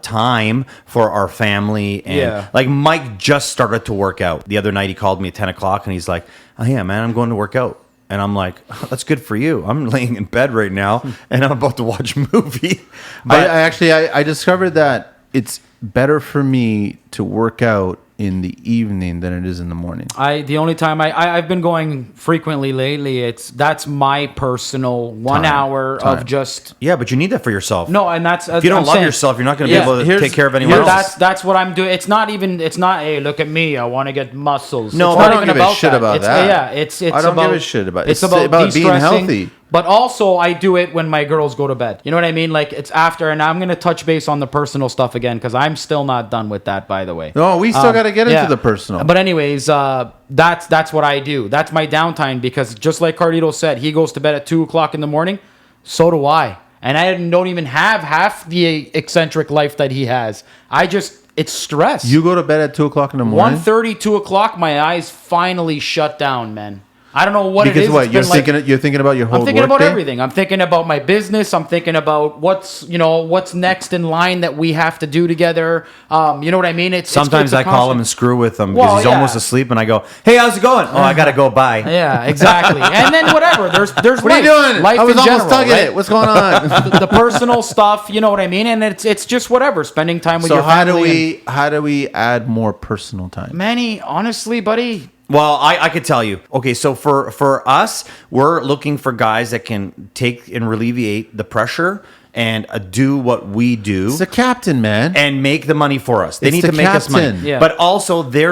time for our family. And Yeah. like Mike just started to work out. The other night he called me at 10 o'clock and he's like, oh yeah, man, I'm going to work out. And I'm like, oh, that's good for you. I'm laying in bed right now and I'm about to watch a movie. But I discovered that it's better for me to work out in the evening than it is in the morning. The only time I've been going frequently lately, that's my personal 1 hour of just yeah, but you need that for yourself. no, and that's If you don't love yourself, you're not going to be able to take care of anyone else. That's what I'm doing. It's not hey, look at me, I want to get muscles. No, it's I not don't even give a shit about It's, that. Yeah, it's I don't about, give a shit about it. It's It's about about being de-stressing, healthy. But also, I do it when my girls go to bed. You know what I mean? Like, it's after, and I'm going to touch base on the personal stuff again, because I'm still not done with that, by the way. No, we still got to get Yeah. into the personal. But anyways, that's what I do. That's my downtime, because just like Carlito said, he goes to bed at 2 o'clock in the morning. So do I. And I don't even have half the eccentric life that he has. It's stress. You go to bed at 2 o'clock in the morning? 1:30, 2 o'clock, my eyes finally shut down, man. I don't know what it Because is. what? It's You're been like- thinking, you're thinking about your whole I'm thinking about workday? everything. I'm thinking about my business. I'm thinking about what's next in line that we have to do together. You know what I mean? Sometimes it's a I call him constant- and screw with him Well, because he's yeah. almost asleep, and I go, "Hey, how's it going? Oh, I gotta go. Bye." Yeah, exactly. And then whatever. There's What are you doing? Life I was in almost general, tugging right? it. What's going on? the personal stuff, you know what I mean? And it's just whatever. Spending time with So your family. how do we add more personal time? Manny, honestly, buddy. Well, I could tell you. Okay, so for us, we're looking for guys that can take and alleviate the pressure and do what we do. It's the captain, man. And make the money for us. They It's need the to make us money. captain. Yeah. But also they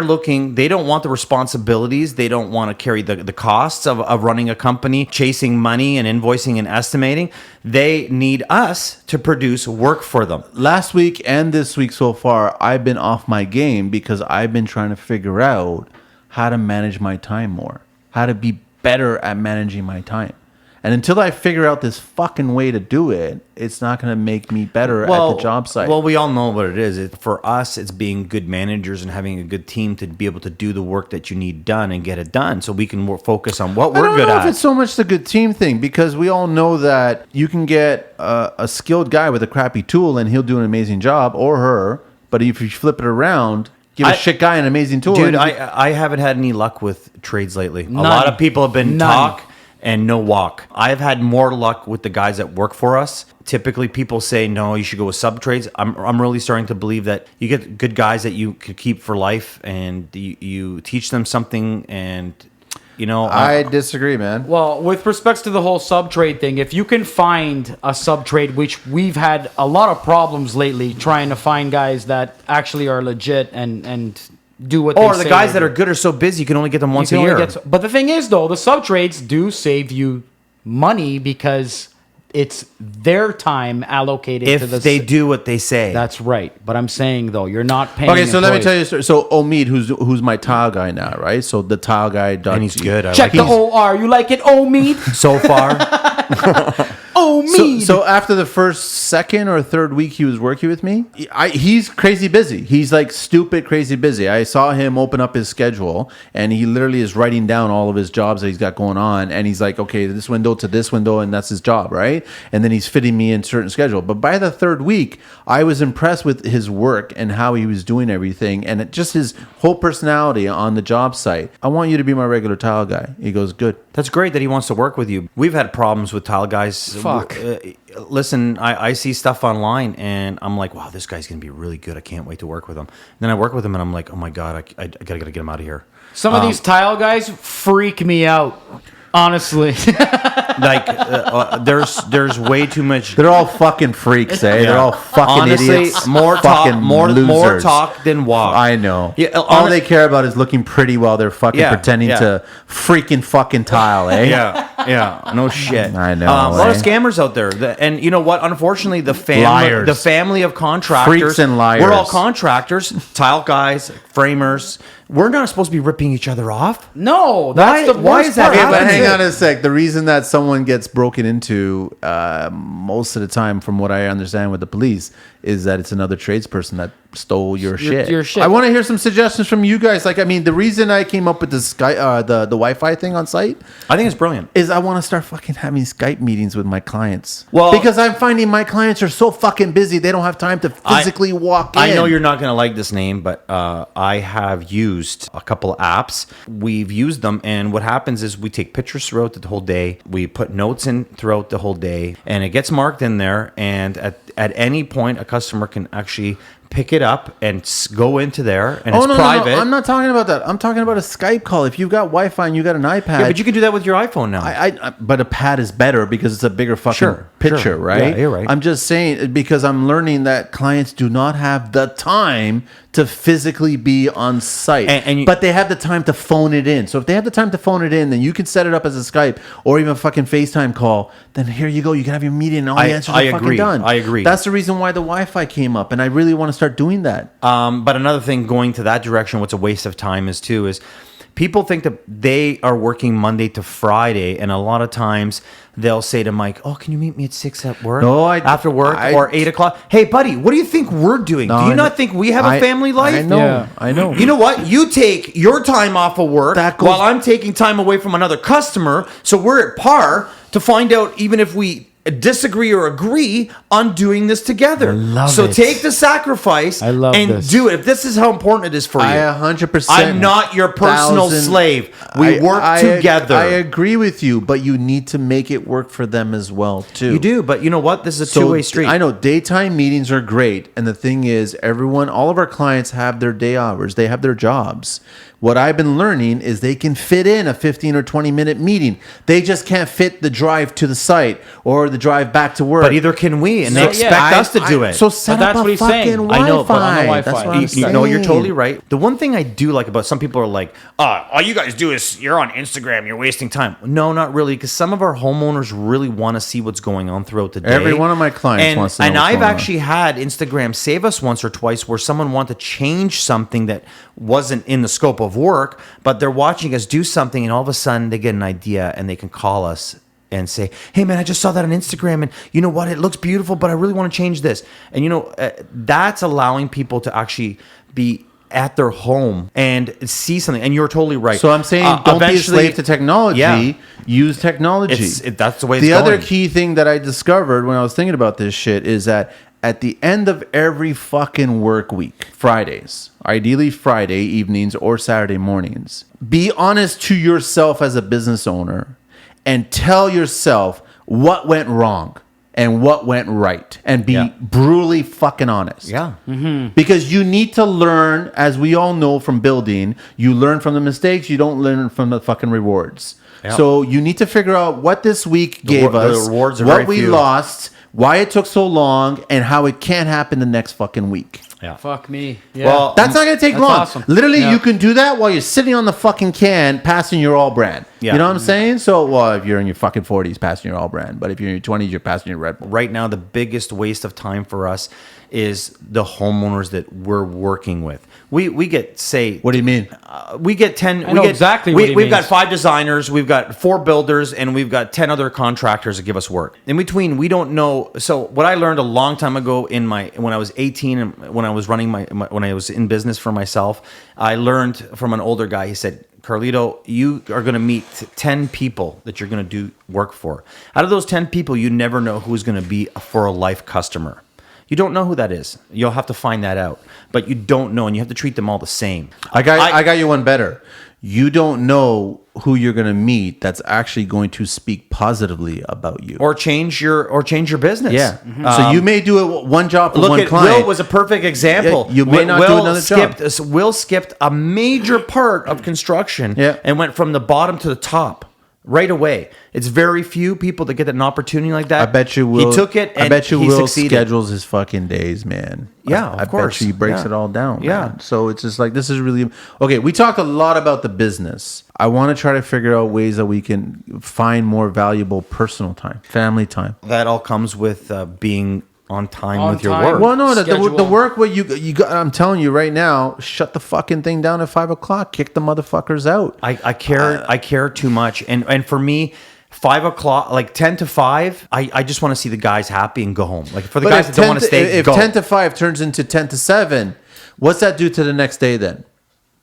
don't want the responsibilities. They don't want to carry the costs of running a company, chasing money and invoicing and estimating. They need us to produce work for them. Last week and this week so far, I've been off my game because I've been trying to figure out how to manage my time more, how to be better at managing my time. And until I figure out this fucking way to do it, it's not going to make me better at the job site. Well, we all know what it is. For us, it's being good managers and having a good team to be able to do the work that you need done and get it done so we can focus on what I we're don't good know at. if it's so much the good team thing, because we all know that you can get a skilled guy with a crappy tool and he'll do an amazing job, or her. But if you flip it around, give a shit guy an amazing tool. Dude, and I haven't had any luck with trades lately. None. A lot of people have been None. talk and no walk. I've had more luck with the guys that work for us. Typically, people say, no, you should go with sub trades. I'm really starting to believe that you get good guys that you could keep for life, and you teach them something, and I disagree, man. Well, with respects to the whole sub trade thing, if you can find a sub trade, which we've had a lot of problems lately trying to find guys that actually are legit and do what they or say the guys they that do. are good are so busy you can only get them once You a can only year. but the thing is, though, the sub trades do save you money because it's their time allocated to the. If they do what they say. That's right. But I'm saying, though, you're not paying. Okay, so let me employees. tell you a story. So Omid, who's my tile guy now, right? So the tile guy, and he's good. I Check like the him. OR. You like it, Omid? So far. Omid. So after the first, second, or third week he was working with me, he's crazy busy. He's like stupid crazy busy. I saw him open up his schedule, and he literally is writing down all of his jobs that he's got going on. And he's like, okay, this window to this window, and that's his job, right? And then he's fitting me in certain schedule. But by the third week, I was impressed with his work and how he was doing everything, and just his whole personality on the job site. I want you to be my regular tile guy. He goes, good. That's great that he wants to work with you. We've had problems with tile guys. Fuck. Listen, I see stuff online and I'm like, wow, this guy's going to be really good. I can't wait to work with him. Then I work with him and I'm like, oh my God, I gotta get him out of here. Some of these tile guys freak me out. Honestly. Like, there's way too much. They're all fucking freaks, eh? They're all fucking Honestly, idiots. more fucking talk, more losers. talk than walk. I know. Yeah, all they care about is looking pretty while they're fucking pretending to freaking fucking tile, eh? Yeah, no shit. I know, A lot of eh? scammers out there, and you know what? Unfortunately, the Liars. family of contractors, Freaks and liars. We're all contractors, tile guys, framers. We're not supposed to be ripping each other off. No, that's the Why worst is that part. Okay, but happening? hang on a sec. The reason that someone gets broken into most of the time, from what I understand with the police, is that it's another tradesperson that stole your shit. your shit. I want to hear some suggestions from you guys. Like, I mean, the reason I came up with the the Wi-Fi thing on site I think it's brilliant. is I want to start fucking having Skype meetings with my clients. Well- because I'm finding my clients are so fucking busy, they don't have time to physically walk in. I know you're not going to like this name, but I have used a couple of apps. We've used them, and what happens is we take pictures throughout the whole day. We put notes in throughout the whole day, and it gets marked in there. And at any point, a customer can actually pick it up and go into there, and it's private. No. I'm not talking about that. I'm talking about a Skype call. If you've got Wi-Fi and you got an iPad, Yeah, but you can do that with your iPhone now. but a pad is better because it's a bigger fucking picture, sure. right? Yeah, you're right. I'm just saying, because I'm learning that clients do not have the time to physically be on site, but they have the time to phone it in. So if they have the time to phone it in, then you can set it up as a Skype or even a fucking FaceTime call. Then here you go. You can have your meeting and all the answers are fucking done. I agree. That's the reason why the Wi-Fi came up, and I really want to start doing that. But another thing going to that direction, what's a waste of time is people think that they are working Monday to Friday, and a lot of times they'll say to Mike, "Oh, can you meet me at 6 at work? After work or 8 o'clock? Hey, buddy, what do you think we're doing? Do you not think we have a family life? I know. Yeah. I know. You know what? You take your time off of work while I'm taking time away from another customer, so we're at par to find out even if we disagree or agree on doing this together. So it. take the sacrifice I love and this. do it. If this is how important it is for you. I 100%. I'm not your personal slave. We work together. I agree with you, but you need to make it work for them as well, too. You do, but you know what? This is a two-way street. I know daytime meetings are great, and the thing is, all of our clients have their day hours. They have their jobs. what I've been learning is they can fit in a 15 or 20-minute meeting. They just can't fit the drive to the site or the drive back to work. But either can we, and So, they yeah, expect us to do it. So set But up that's a what he's fucking saying. Wi-Fi. I know, but on the Wi-Fi. That's what I'm saying. No, you're totally right. The one thing I do like about some people are like, all you guys do is you're on Instagram, you're wasting time. No, not really, because some of our homeowners really want to see what's going on throughout the day. Every one of my clients wants to know And what's I've going on. actually had Instagram save us once or twice where someone wanted to change something that wasn't in the scope of work, but they're watching us do something, and all of a sudden they get an idea and they can call us and say, hey man, I just saw that on Instagram, and you know what, it looks beautiful, but I really want to change this. And that's allowing people to actually be at their home and see something. And you're totally right. So I'm saying, don't be a eventually- slave to technology. Yeah. Use technology. That's the way it's The other going. key thing that I discovered when I was thinking about this shit is that at the end of every fucking work week, Fridays, ideally Friday evenings or Saturday mornings, be honest to yourself as a business owner and tell yourself what went wrong and what went right, and be Yeah. brutally fucking honest. Yeah. Because you need to learn, as we all know from building, you learn from the mistakes, you don't learn from the fucking rewards. Yeah. So you need to figure out what this week gave the us, rewards are what very we few. lost, why it took so long, and how it can't happen the next fucking week. Yeah. Fuck me. Yeah. Well, That's not going to take That's long. awesome. Literally, Yeah. you can do that while you're sitting on the fucking can passing your all brand. Yeah. You know what I'm saying? So, well, if you're in your fucking 40s, passing your all brand. But if you're in your 20s, you're passing your Red Bull. right now the biggest waste of time for us is the homeowners that we're working with. We get, say, What do you mean? we get 10. I know exactly what he We've got means. 5 designers, we've got 4 builders, and we've got 10 other contractors that give us work. In between, we don't know. So what I learned a long time ago when I was 18 and when I was running when I was in business for myself, I learned from an older guy. He said, Carlito, you are going to meet 10 people that you're going to do work for. Out of those 10 people, you never know who's going to be for a life customer. You don't know who that is. You'll have to find that out. But you don't know, and you have to treat them all the same. I got you one better. You don't know who you're going to meet that's actually going to speak positively about you. Or change your business. Yeah. So you may do it one job for Look one at client. Will was a perfect example. Yeah, you may not do another job. Will skipped a major part of construction Yeah. and went from the bottom to the top right away. It's very few people that get an opportunity like that. I bet you Will. He took it and I bet you he Will succeeded. schedules his fucking days, man. Yeah, I of course. bet you he breaks Yeah. it all down. Yeah. Man. So it's just like, this is really okay. We talked a lot about the business. I want to try to figure out ways that we can find more valuable personal time, family time. That all comes with being on time On with your time. work. Well, no, the Schedule. work what you got. I'm telling you right now, shut the fucking thing down at 5:00. Kick the motherfuckers out. I care too much, and for me, 5:00, like 10 to 5, I just want to see the guys happy and go home. Like for the But guys if that don't want to stay, if go. 10 to 5 turns into 10 to 7, what's that do to the next day then?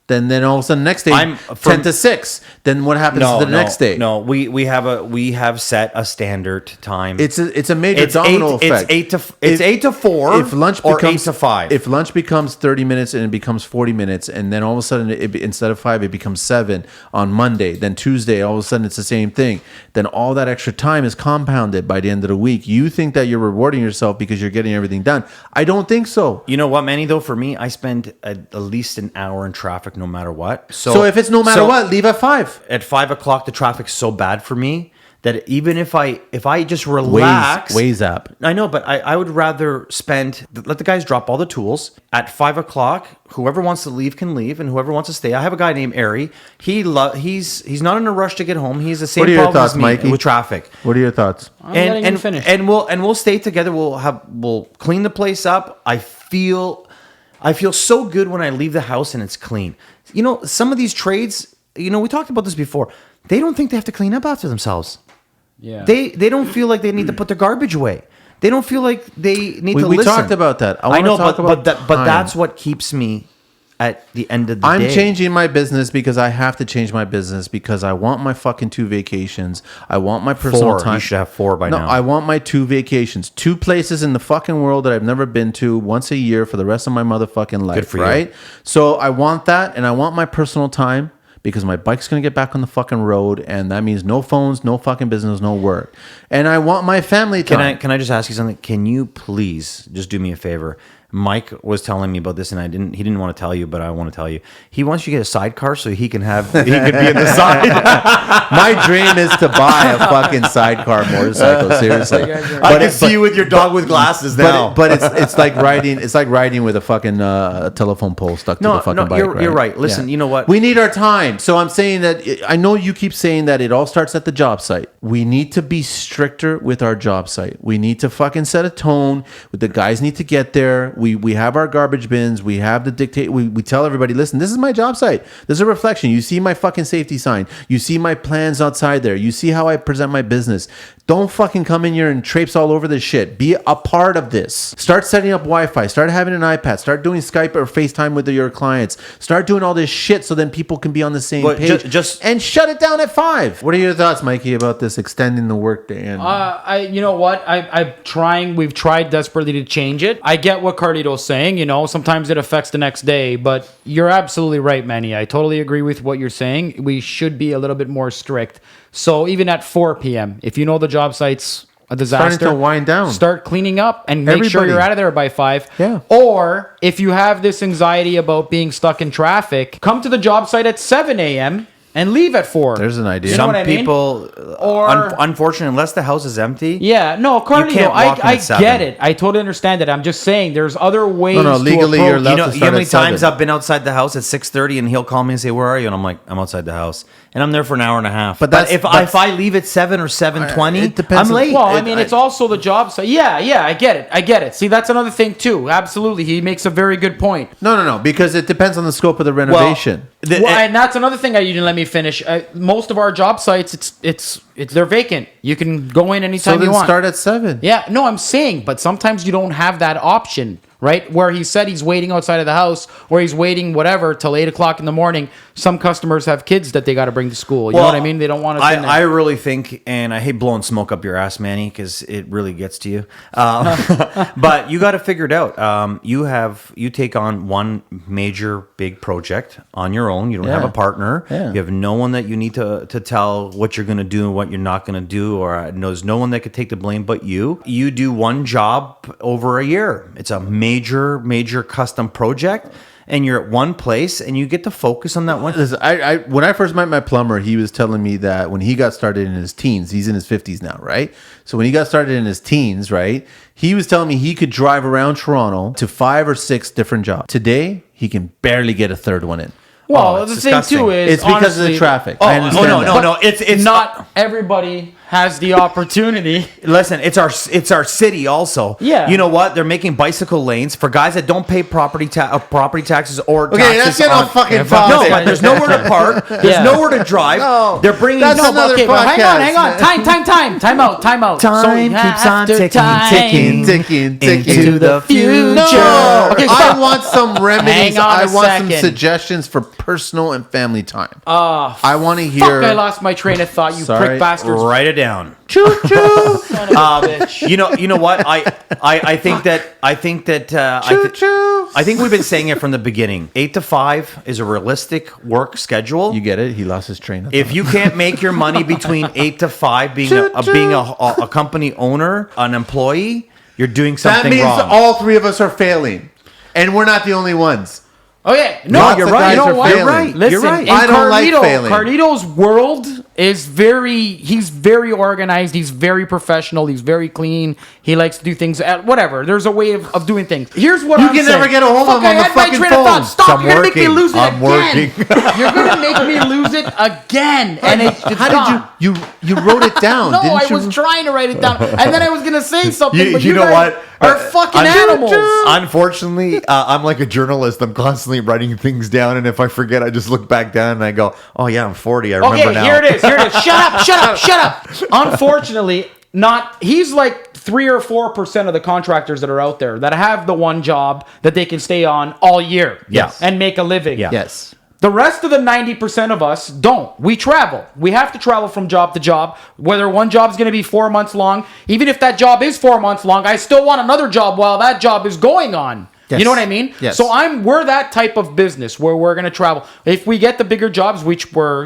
Then all of a sudden next day, I'm- 10 to 6. Then what happens to the next day? No, we have set a standard time. It's a major domino effect. It's 8 to 4. If lunch or becomes 8 to 5. If lunch becomes 30 minutes and it becomes 40 minutes, and then all of a sudden instead of 5 it becomes 7 on Monday, then Tuesday all of a sudden it's the same thing. Then all that extra time is compounded by the end of the week. You think that you're rewarding yourself because you're getting everything done. I don't think so. You know what, Manny? Though for me, I spend at least an hour in traffic, no matter what. So if it's no matter what, leave at 5. At 5:00, the traffic's so bad for me that even if I just relax, Ways up. I know, but I would rather let the guys drop all the tools at 5:00. Whoever wants to leave can leave, and whoever wants to stay. I have a guy named Ari. He's not in a rush to get home. He's the same What are your problem thoughts, as me Mikey? with traffic. What are your thoughts? I'm letting you finish. And we'll stay together. We'll clean the place up. I feel so good when I leave the house and it's clean. You know, some of these trades, we talked about this before. They don't think they have to clean up after themselves. Yeah. They don't feel like they need to put their garbage away. They don't feel like they need to We listen. talked about that. I know, talk about but time. that's what keeps me at the end of the I'm day. changing my business because I have to change my business because I want my fucking 2 vacations. I want my personal 4. time. You should have 4 by no, now. I want my 2 vacations. 2 places in the fucking world that I've never been to once a year for the rest of my motherfucking life. Good for you. Right? So I want that, and I want my personal time because my bike's gonna get back on the fucking road, and that means no phones, no fucking business, no work. And I want my family time. Can I just ask you something? Can you please just do me a favor? Mike was telling me about this, and he didn't want to tell you, but I want to tell you. He wants you to get a sidecar so he can be in the side. My dream is to buy a fucking sidecar motorcycle. Seriously, I can see you with your dog with glasses now. But it's like riding. It's like riding with a fucking telephone pole stuck to the fucking bike. You're right. Listen, you know what? We need our time. So I'm saying that I know you keep saying that it all starts at the job site. We need to be stricter with our job site. We need to fucking set a tone. The guys need to get there. We have our garbage bins. We have the dictate. We tell everybody, listen, this is my job site. This is a reflection. You see my fucking safety sign. You see my plans outside there. You see how I present my business. Don't fucking come in here and traipse all over this shit. Be a part of this. Start setting up Wi-Fi. Start having an iPad. Start doing Skype or FaceTime with your clients. Start doing all this shit so then people can be on the same page. And shut it down at 5. What are your thoughts, Mikey, about this extending the workday? And you know what? We've tried desperately to change it. I get what Carlito's saying. Sometimes it affects the next day, but you're absolutely right, Manny. I totally agree with what you're saying. We should be a little bit more strict. So even at 4 p.m., if you know the job site's a disaster, starting to wind down, start cleaning up and make sure you're out of there by 5. Yeah. Or if you have this anxiety about being stuck in traffic, come to the job site at 7 a.m. and leave at 4. There's an idea. You know Some what I mean? people, unfortunately, unless the house is empty. Yeah, no, Carlito, can't walk in I at 7. get it. I totally understand it. I'm just saying there's other ways No, legally to you're approach. allowed You know how many at 7. times I've been outside the house at 6:30 and he'll call me and say, "Where are you?" And I'm like, "I'm outside the house," and I'm there for an hour and a half. But if I leave at 7 or 7:20, it depends I'm on- late. Well, I mean, it's also the job site. Yeah, I get it. See, that's another thing too. Absolutely, he makes a very good point. No, because it depends on the scope of the renovation. And that's another thing that you didn't let me finish. Most of our job sites, they're vacant. You can go in anytime so then you want. start at 7. Yeah, no, I'm saying, but sometimes you don't have that option, right? Where he said he's waiting outside of the house, or he's waiting whatever till 8:00 in the morning. Some customers have kids that they got to bring to school. You know what I mean? They don't want to. I really think, and I hate blowing smoke up your ass, Manny, because it really gets to you. But you got to figure it out. You take on one major big project on your own. You don't have a partner. Yeah. You have no one that you need to tell what you're going to do and what you're not going to do, or there's no one that could take the blame but you. You do one job over a year. It's a major custom project. And you're at one place, and you get to focus on that one. Listen, when I first met my plumber, he was telling me that when he got started in his teens, he's in his 50s now, right? So when he got started in his teens, right, he was telling me he could drive around Toronto to 5 or 6 different jobs. Today, he can barely get a third one in. Well, it's the thing disgusting. too is It's because of the honestly- traffic. Oh, I understand no, that. no. It's not everybody has the opportunity. Listen, it's our city also. Yeah. You know what? They're making bicycle lanes for guys that don't pay property taxes or Okay, taxes that's getting on- off fucking No, topic. but there's nowhere to park. There's Yeah. nowhere to drive. No. They're bringing That's No, another but okay, but hang podcast, on. Time out. Time keeps on after ticking, time Ticking into the future. No, Okay, I stop. want some remedies. Hang on I a want some second. suggestions for personal and family time. I want to Fuck, hear. I lost my train of thought, you Sorry. prick bastards. Write it down. Choo choo. Son of a bitch. You know what? I think that I think we've been saying it from the beginning. 8 to 5 is a realistic work schedule. You get it? He lost his train of thought. If you can't make your money between 8 to 5, being a company owner, an employee, you're doing that something means wrong. all 3 of us are failing, and we're not the only ones. Okay, Lots no, you're of right. guys You know are what? failing. You're right. Listen, You're right. in I don't like Carlito, failing. Carlito's world is he's very organized. He's very professional. He's very clean. He likes to do things at whatever. There's a way of doing things. Here's what You I'm can saying. never get a hold of Fuck, him on I the had my fucking train of phone. thought. Stop. I'm You're going to make me working. lose it I'm again. You're going to make me lose it again. And it's How gone. did you wrote it down? No, didn't I you? was trying to write it down, and then I was gonna say something, but you know guys what? are fucking animals. Unfortunately, I'm like a journalist. I'm constantly writing things down, and if I forget, I just look back down and I go, "Oh yeah, I'm 40. I remember Okay, now." here it is. Shut up. Unfortunately, he's like 3 or 4% of the contractors that are out there that have the one job that they can stay on all year. Yes. And make a living. Yeah. Yes. The rest of the 90% of us don't. We travel. We have to travel from job to job. Whether one job is going to be 4 months long, even if that job is 4 months long, I still want another job while that job is going on. Yes. You know what I mean? Yes. So we're that type of business where we're going to travel. If we get the bigger jobs, which we're,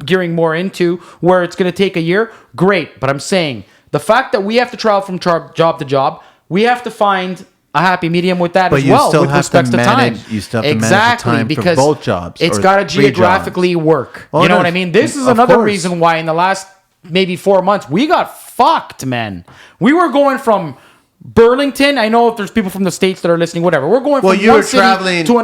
gearing more into, where it's going to take a year, great. But I'm saying the fact that we have to travel from job to job, we have to find a happy medium with that But as you well, still with have respects to to time. manage- you still have to manage the time for both jobs It's or got to 3 jobs. geographically work. Oh, You know no, what I mean? This is of another course. reason why in the last maybe 4 months we got fucked, man. We were going from Burlington. I know if there's people from the States that are listening, whatever. We're going Well, from you one were city traveling- to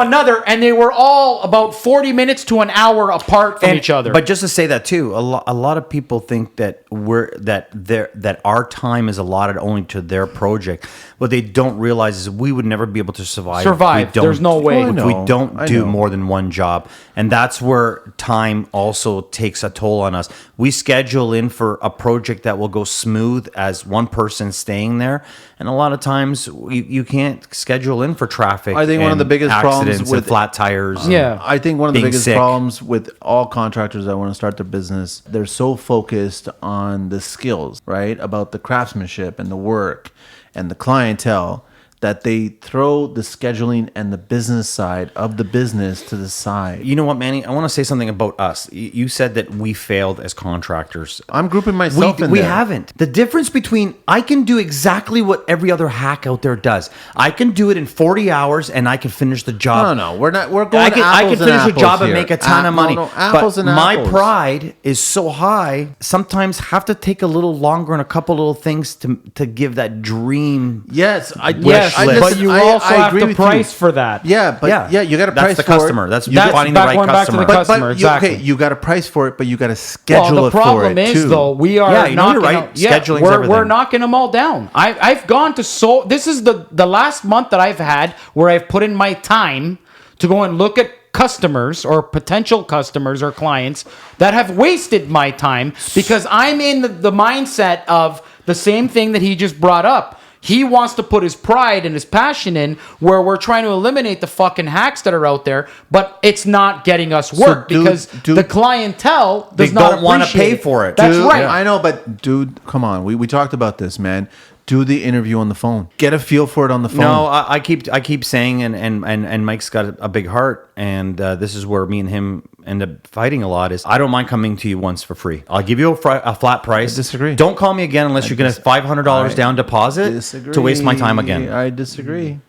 another, and they were all about 40 minutes to an hour apart from each other. But just to say that too, a lot of people think that that our time is allotted only to their project. What they don't realize is we would never be able to survive. If we don't, There's no way. Oh, I if know. we don't I do know. more than one job, and that's where time also takes a toll on us. We schedule in for a project that will go smooth as one person staying there, and a lot of times you can't schedule in for traffic. I think one of and the biggest problems accidents with and flat tires. and- Yeah. I think one of the being biggest sick. problems with all contractors that want to start their business, they're so focused on the skills, right? About the craftsmanship and the work and the clientele that they throw the scheduling and the business side of the business to the side. You know what, Manny? I want to say something about us. You said that we failed as contractors. I'm grouping myself in We there. haven't. The difference between I can do exactly what every other hack out there does. I can do it in 40 hours and I can finish the job. No, we're not. We're going. I can apples finish and a job apples and here. make a ton of money. No, apples but and my apples. pride is so high. Sometimes have to take a little longer and a couple little things to give that dream. Yes, yes, but you also have agree to with price you. for that. Yeah, but you got to That's price the for it. customer. That's You finding back- the right going back to the customer. customer. Exactly. You got to price for it, but you got to schedule Well, the it for problem it is too. though we are Yeah, you know, you're knocking right. out- yeah, Scheduling's we're everything. knocking them all down. I've gone to this is the last month that I've had where I've put in my time to go and look at customers or potential customers or clients that have wasted my time because I'm in the mindset of the same thing that he just brought up. He wants to put his pride and his passion in where we're trying to eliminate the fucking hacks that are out there, but it's not getting us work because the clientele does They not don't wanna appreciate pay for it. That's Dude, right. I know, but dude, come on. We talked about this, man. Do the interview on the phone. Get a feel for it on the phone. No, I keep saying, and Mike's got a big heart, and this is where me and him end up fighting a lot. Is I don't mind coming to you once for free. I'll give you a flat price. I disagree. Don't call me again unless you're going to $500 down deposit to waste my time again. I disagree.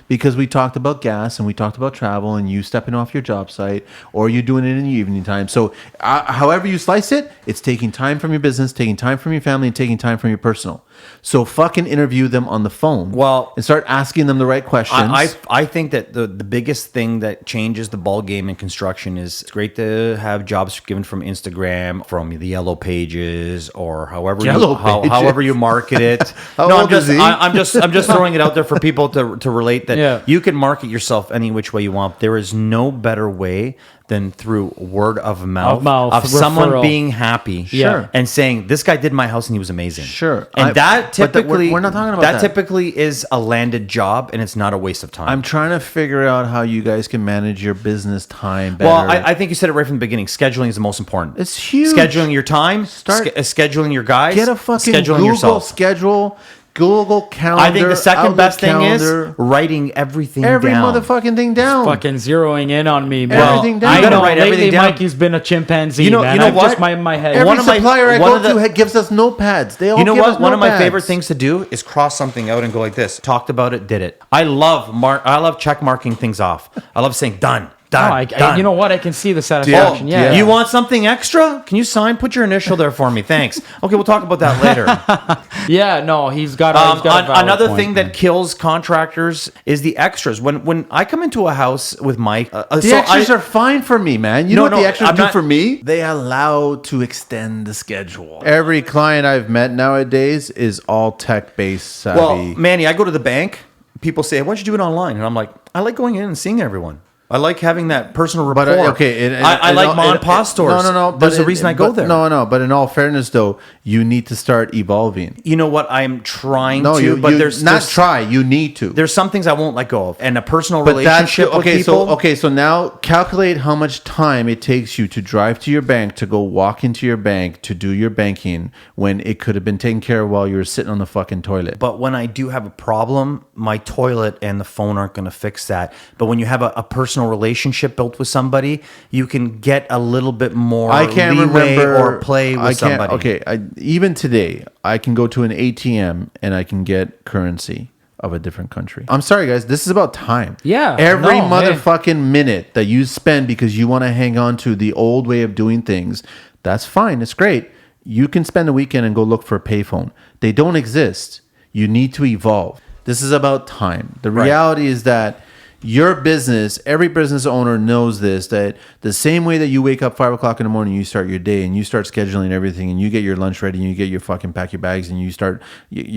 Because we talked about gas and we talked about travel and you stepping off your job site or you doing it in the evening time. So however you slice it, it's taking time from your business, taking time from your family, and taking time from your personal. So fucking interview them on the phone. Well, and start asking them the right questions. I think that the biggest thing that changes the ball game in construction is it's great to have jobs given from Instagram, from the yellow pages, or however however you market it. How No, old is he? I'm just throwing it out there for people to relate that Yeah. you can market yourself any which way you want. There is no better way than through word of mouth, of someone referral. being happy Sure. and saying, this guy did my house and he was amazing. Sure. And that but typically, we're not talking about that that. typically is a landed job and it's not a waste of time. I'm trying to figure out how you guys can manage your business time better. Well, I think you said it right from the beginning. Scheduling is the most important. It's huge. Scheduling your time, Start- scheduling your guys, Get a fucking scheduling Google yourself. schedule, Google Calendar. I think the second Outlook best thing calendar, is writing everything every down. motherfucking thing down. Fucking zeroing in on me, man. Everything down. I You gotta know. write Lately, everything down. Mikey's been a chimpanzee. You know- man. you know I've what? Just in my head. Every One of my- supplier I one go of the- to gives us notepads. They all You know give what? us One of my notepads. favorite things to do is cross something out and go like this. Talked about it, did it. I love check marking things off. I love saying done. No, Done. you know what? I can see the satisfaction. Yeah. You want something extra? Can you sign? Put your initial there for me. Thanks. Okay, we'll talk about that later. Yeah. No, he's got a valid Another point, thing man. that kills contractors is the extras. When I come into a house with Mike, The extras are fine for me, man. You know what the extras I'm do not- for me? They allow to extend the schedule. Every client I've met nowadays is all tech-based savvy. Well, Manny, I go to the bank. People say, "Why don't you do it online?" And I'm like, "I like going in and seeing everyone. I like having that personal rapport." But I like mom and pop stores. No. There's a reason I go there. No. But in all fairness, though, you need to start evolving. You know what? I'm trying No, to, but there's not there's, try. You need to. There's some things I won't let go of, and a personal But that's relationship with people. So now calculate how much time it takes you to drive to your bank, to go walk into your bank, to do your banking, when it could have been taken care of while you were sitting on the fucking toilet. But when I do have a problem, my toilet and the phone aren't going to fix that. But when you have a personal personal relationship built with somebody, you can get a little bit more I can't leeway remember or play with somebody. Okay, even today, I can go to an ATM and I can get currency of a different country. I'm sorry, guys. This is about time. Yeah, Every no, motherfucking minute that you spend because you want to hang on to the old way of doing things, that's fine. It's great. You can spend a weekend and go look for a payphone. They don't exist. You need to evolve. This is about time. The reality is that your business, every business owner knows this, that the same way that you wake up 5 o'clock in the morning, you start your day and you start scheduling everything and you get your lunch ready and you get your fucking pack your bags and you start, you're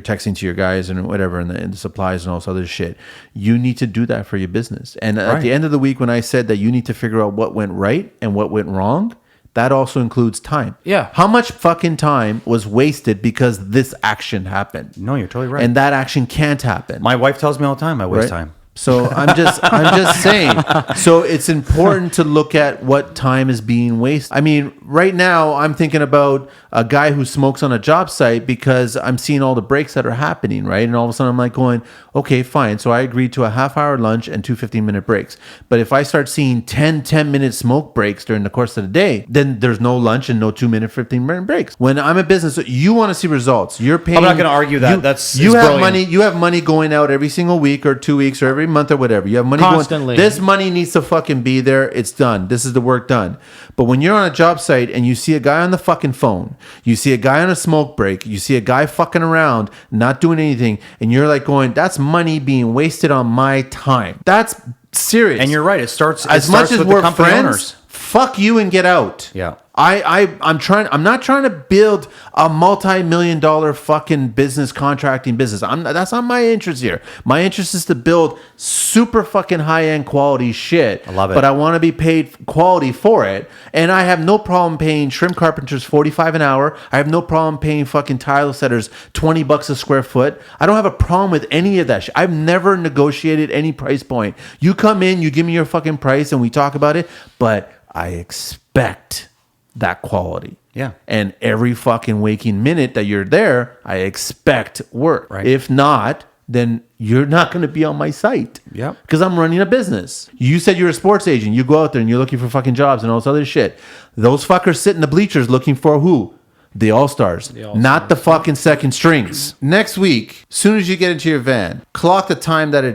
texting to your guys and whatever and the supplies and all this other shit. You need to do that for your business. And at the end of the week, when I said that you need to figure out what went right and what went wrong, that also includes time. Yeah. How much fucking time was wasted because this action happened? No, you're totally right. And that action can't happen. My wife tells me all the time I waste Right? time. So I'm just saying. So it's important to look at what time is being wasted. I mean, right now I'm thinking about a guy who smokes on a job site because I'm seeing all the breaks that are happening, right? And all of a sudden I'm like going, okay, fine. So I agreed to a half-hour lunch and 2 15-minute breaks. But if I start seeing 10-minute smoke breaks during the course of the day, then there's no lunch and no 2-minute, 15-minute breaks. When I'm a business, you want to see results. You're paying. I'm not going to argue that. You have brilliant. money. You have money going out every single week or 2 weeks or every month or whatever. You have money Constantly. going. This money needs to fucking be there. It's done. This is the work done. But when you're on a job site and you see a guy on the fucking phone, you see a guy on a smoke break, you see a guy fucking around, not doing anything, and you're like going, that's money being wasted on my time. That's serious. And you're right. It starts As much as with we're the company friends, owners. fuck you and get out. Yeah. I'm not trying to build a multi-million-dollar fucking business, contracting business. That's not my interest here. My interest is to build super fucking high-end quality shit. I love it. But I want to be paid quality for it. And I have no problem paying shrimp carpenters $45 an hour. I have no problem paying fucking tile setters $20 a square foot. I don't have a problem with any of that shit. I've never negotiated any price point. You come in, you give me your fucking price and we talk about it, but I expect that quality. Yeah. And every fucking waking minute that you're there, I expect work. Right. If not, then you're not going to be on my site. Yep. Because I'm running a business. You said you're a sports agent. You go out there and you're looking for fucking jobs and all this other shit. Those fuckers sit in the bleachers looking for who? The All-Stars. Not the fucking second strings. Next week, as soon as you get into your van, clock the time that it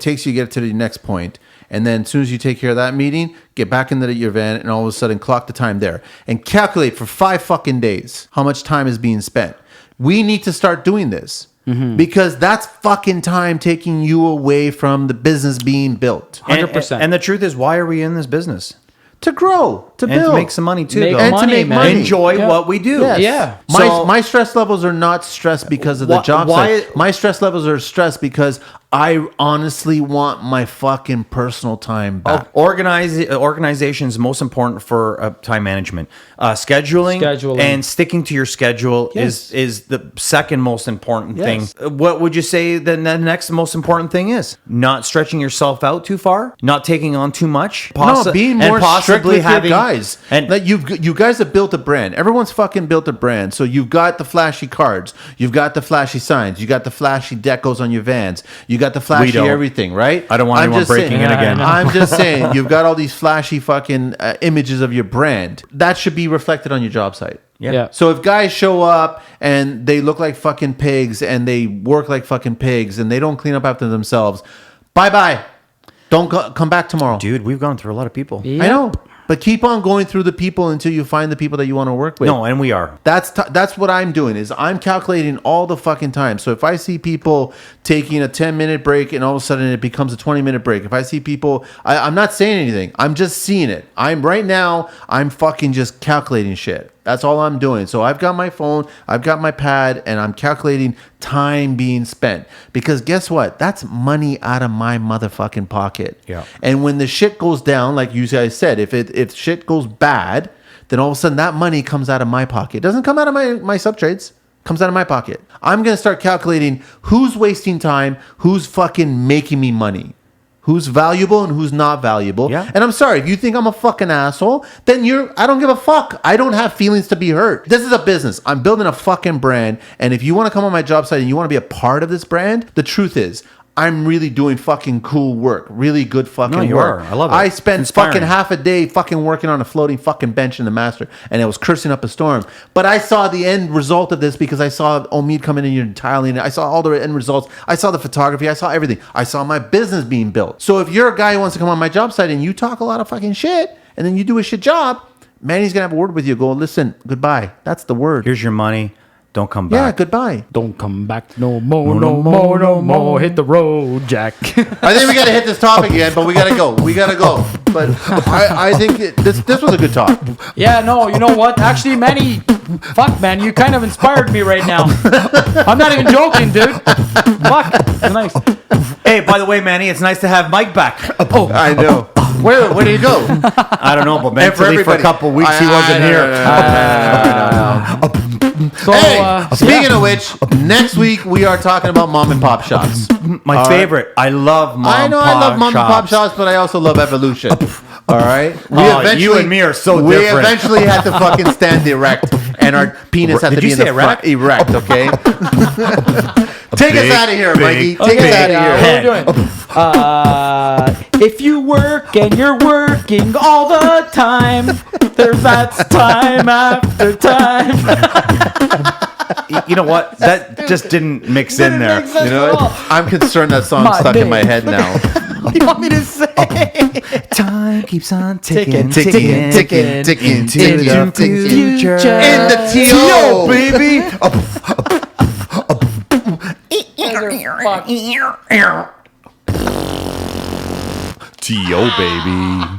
takes you to get to the next point. And then as soon as you take care of that meeting, get back into your van and all of a sudden clock the time there. And calculate for 5 fucking days how much time is being spent. We need to start doing this. Because that's fucking time taking you away from the business being built. 100%. And the truth is, why are we in this business? To grow, to And build. to make some money too. Make though. And money, to make man. money. Enjoy Yeah. what we do. Yes. Yeah. My stress levels are not stressed because of the job site. My stress levels are stressed because I honestly want my fucking personal time back. Organization is most important for time management. Scheduling and sticking to your schedule is the second most important thing. What would you say the next most important thing is? Not stretching yourself out too far, not taking on too much. Being more strict with your guys. And Like you guys have built a brand. Everyone's fucking built a brand. So you've got the flashy cards. You've got the flashy signs. You got the flashy decos on your vans. You got the flashy don't. everything, right? I don't want anyone breaking in again. I'm just saying, you've got all these flashy fucking images of your brand. That should be reflected on your job site. Yeah. So if guys show up and they look like fucking pigs and they work like fucking pigs and they don't clean up after themselves, bye-bye. Don't come back tomorrow. dude, we've gone through a lot of people. Yeah. I know. But keep on going through the people until you find the people that you want to work with. No, and we are. That's what I'm doing is I'm calculating all the fucking time. So if I see people taking a 10-minute break and all of a sudden it becomes a 20-minute break. If I see people, I'm not saying anything. I'm just seeing it. I'm fucking just calculating shit. That's all I'm doing. So I've got my phone, I've got my pad, and I'm calculating time being spent. Because guess what? That's money out of my motherfucking pocket. Yeah. And when the shit goes down, like you guys said, if shit goes bad, then all of a sudden that money comes out of my pocket. It doesn't come out of my subtrades. It comes out of my pocket. I'm going to start calculating who's wasting time, who's fucking making me money. Who's valuable and who's not valuable. Yeah. And I'm sorry, if you think I'm a fucking asshole, then I don't give a fuck. I don't have feelings to be hurt. This is a business. I'm building a fucking brand. And if you want to come on my job site and you want to be a part of this brand, the truth is, I'm really doing fucking cool work, really good fucking No, you work. are. I love it. I spent Inspiring. fucking half a day fucking working on a floating fucking bench in the master, and it was cursing up a storm. But I saw the end result of this because I saw Omid come in and you're tiling. I saw all the end results. I saw the photography. I saw everything. I saw my business being built. So if you're a guy who wants to come on my job site and you talk a lot of fucking shit, and then you do a shit job, Manny's gonna have a word with you. Go, listen, goodbye. That's the word. Here's your money. Don't come Yeah, back. goodbye. Don't come back no more, no more, no more. Hit the road, Jack. I think we got to hit this topic again, but we got to go. We got to go. But I think this was a good talk. Yeah, no, you know what? Actually, Manny, fuck, man, you kind of inspired me right now. I'm not even joking, dude. Fuck, it's nice. Hey, by the way, Manny, it's nice to have Mike back. Oh, I know. Where did he go? I don't know, but And for mentally for a everybody- couple weeks he wasn't here. so, Hey, speaking yeah. of which, next week we are talking about mom and pop shops. My favorite. I love mom. I know I love mom and pop shops, but I also love evolution. All right, you and me are so we different. eventually had to fucking stand erect, and our penis had Did to you be in say the front. erect? Okay. Take us out of here, Mikey. Take us out of here. What are we doing? If you work and you're working all the time, that's time after time. You know what? That just didn't mix in there. Make sense You know at all. what? I'm concerned that song's My stuck in my name. head now. What do you want me to say? Time keeps on Ticking, ticking, ticking, ticking, into ticking, the ticking, future. In the T.O. baby. Fuck. T.O. baby.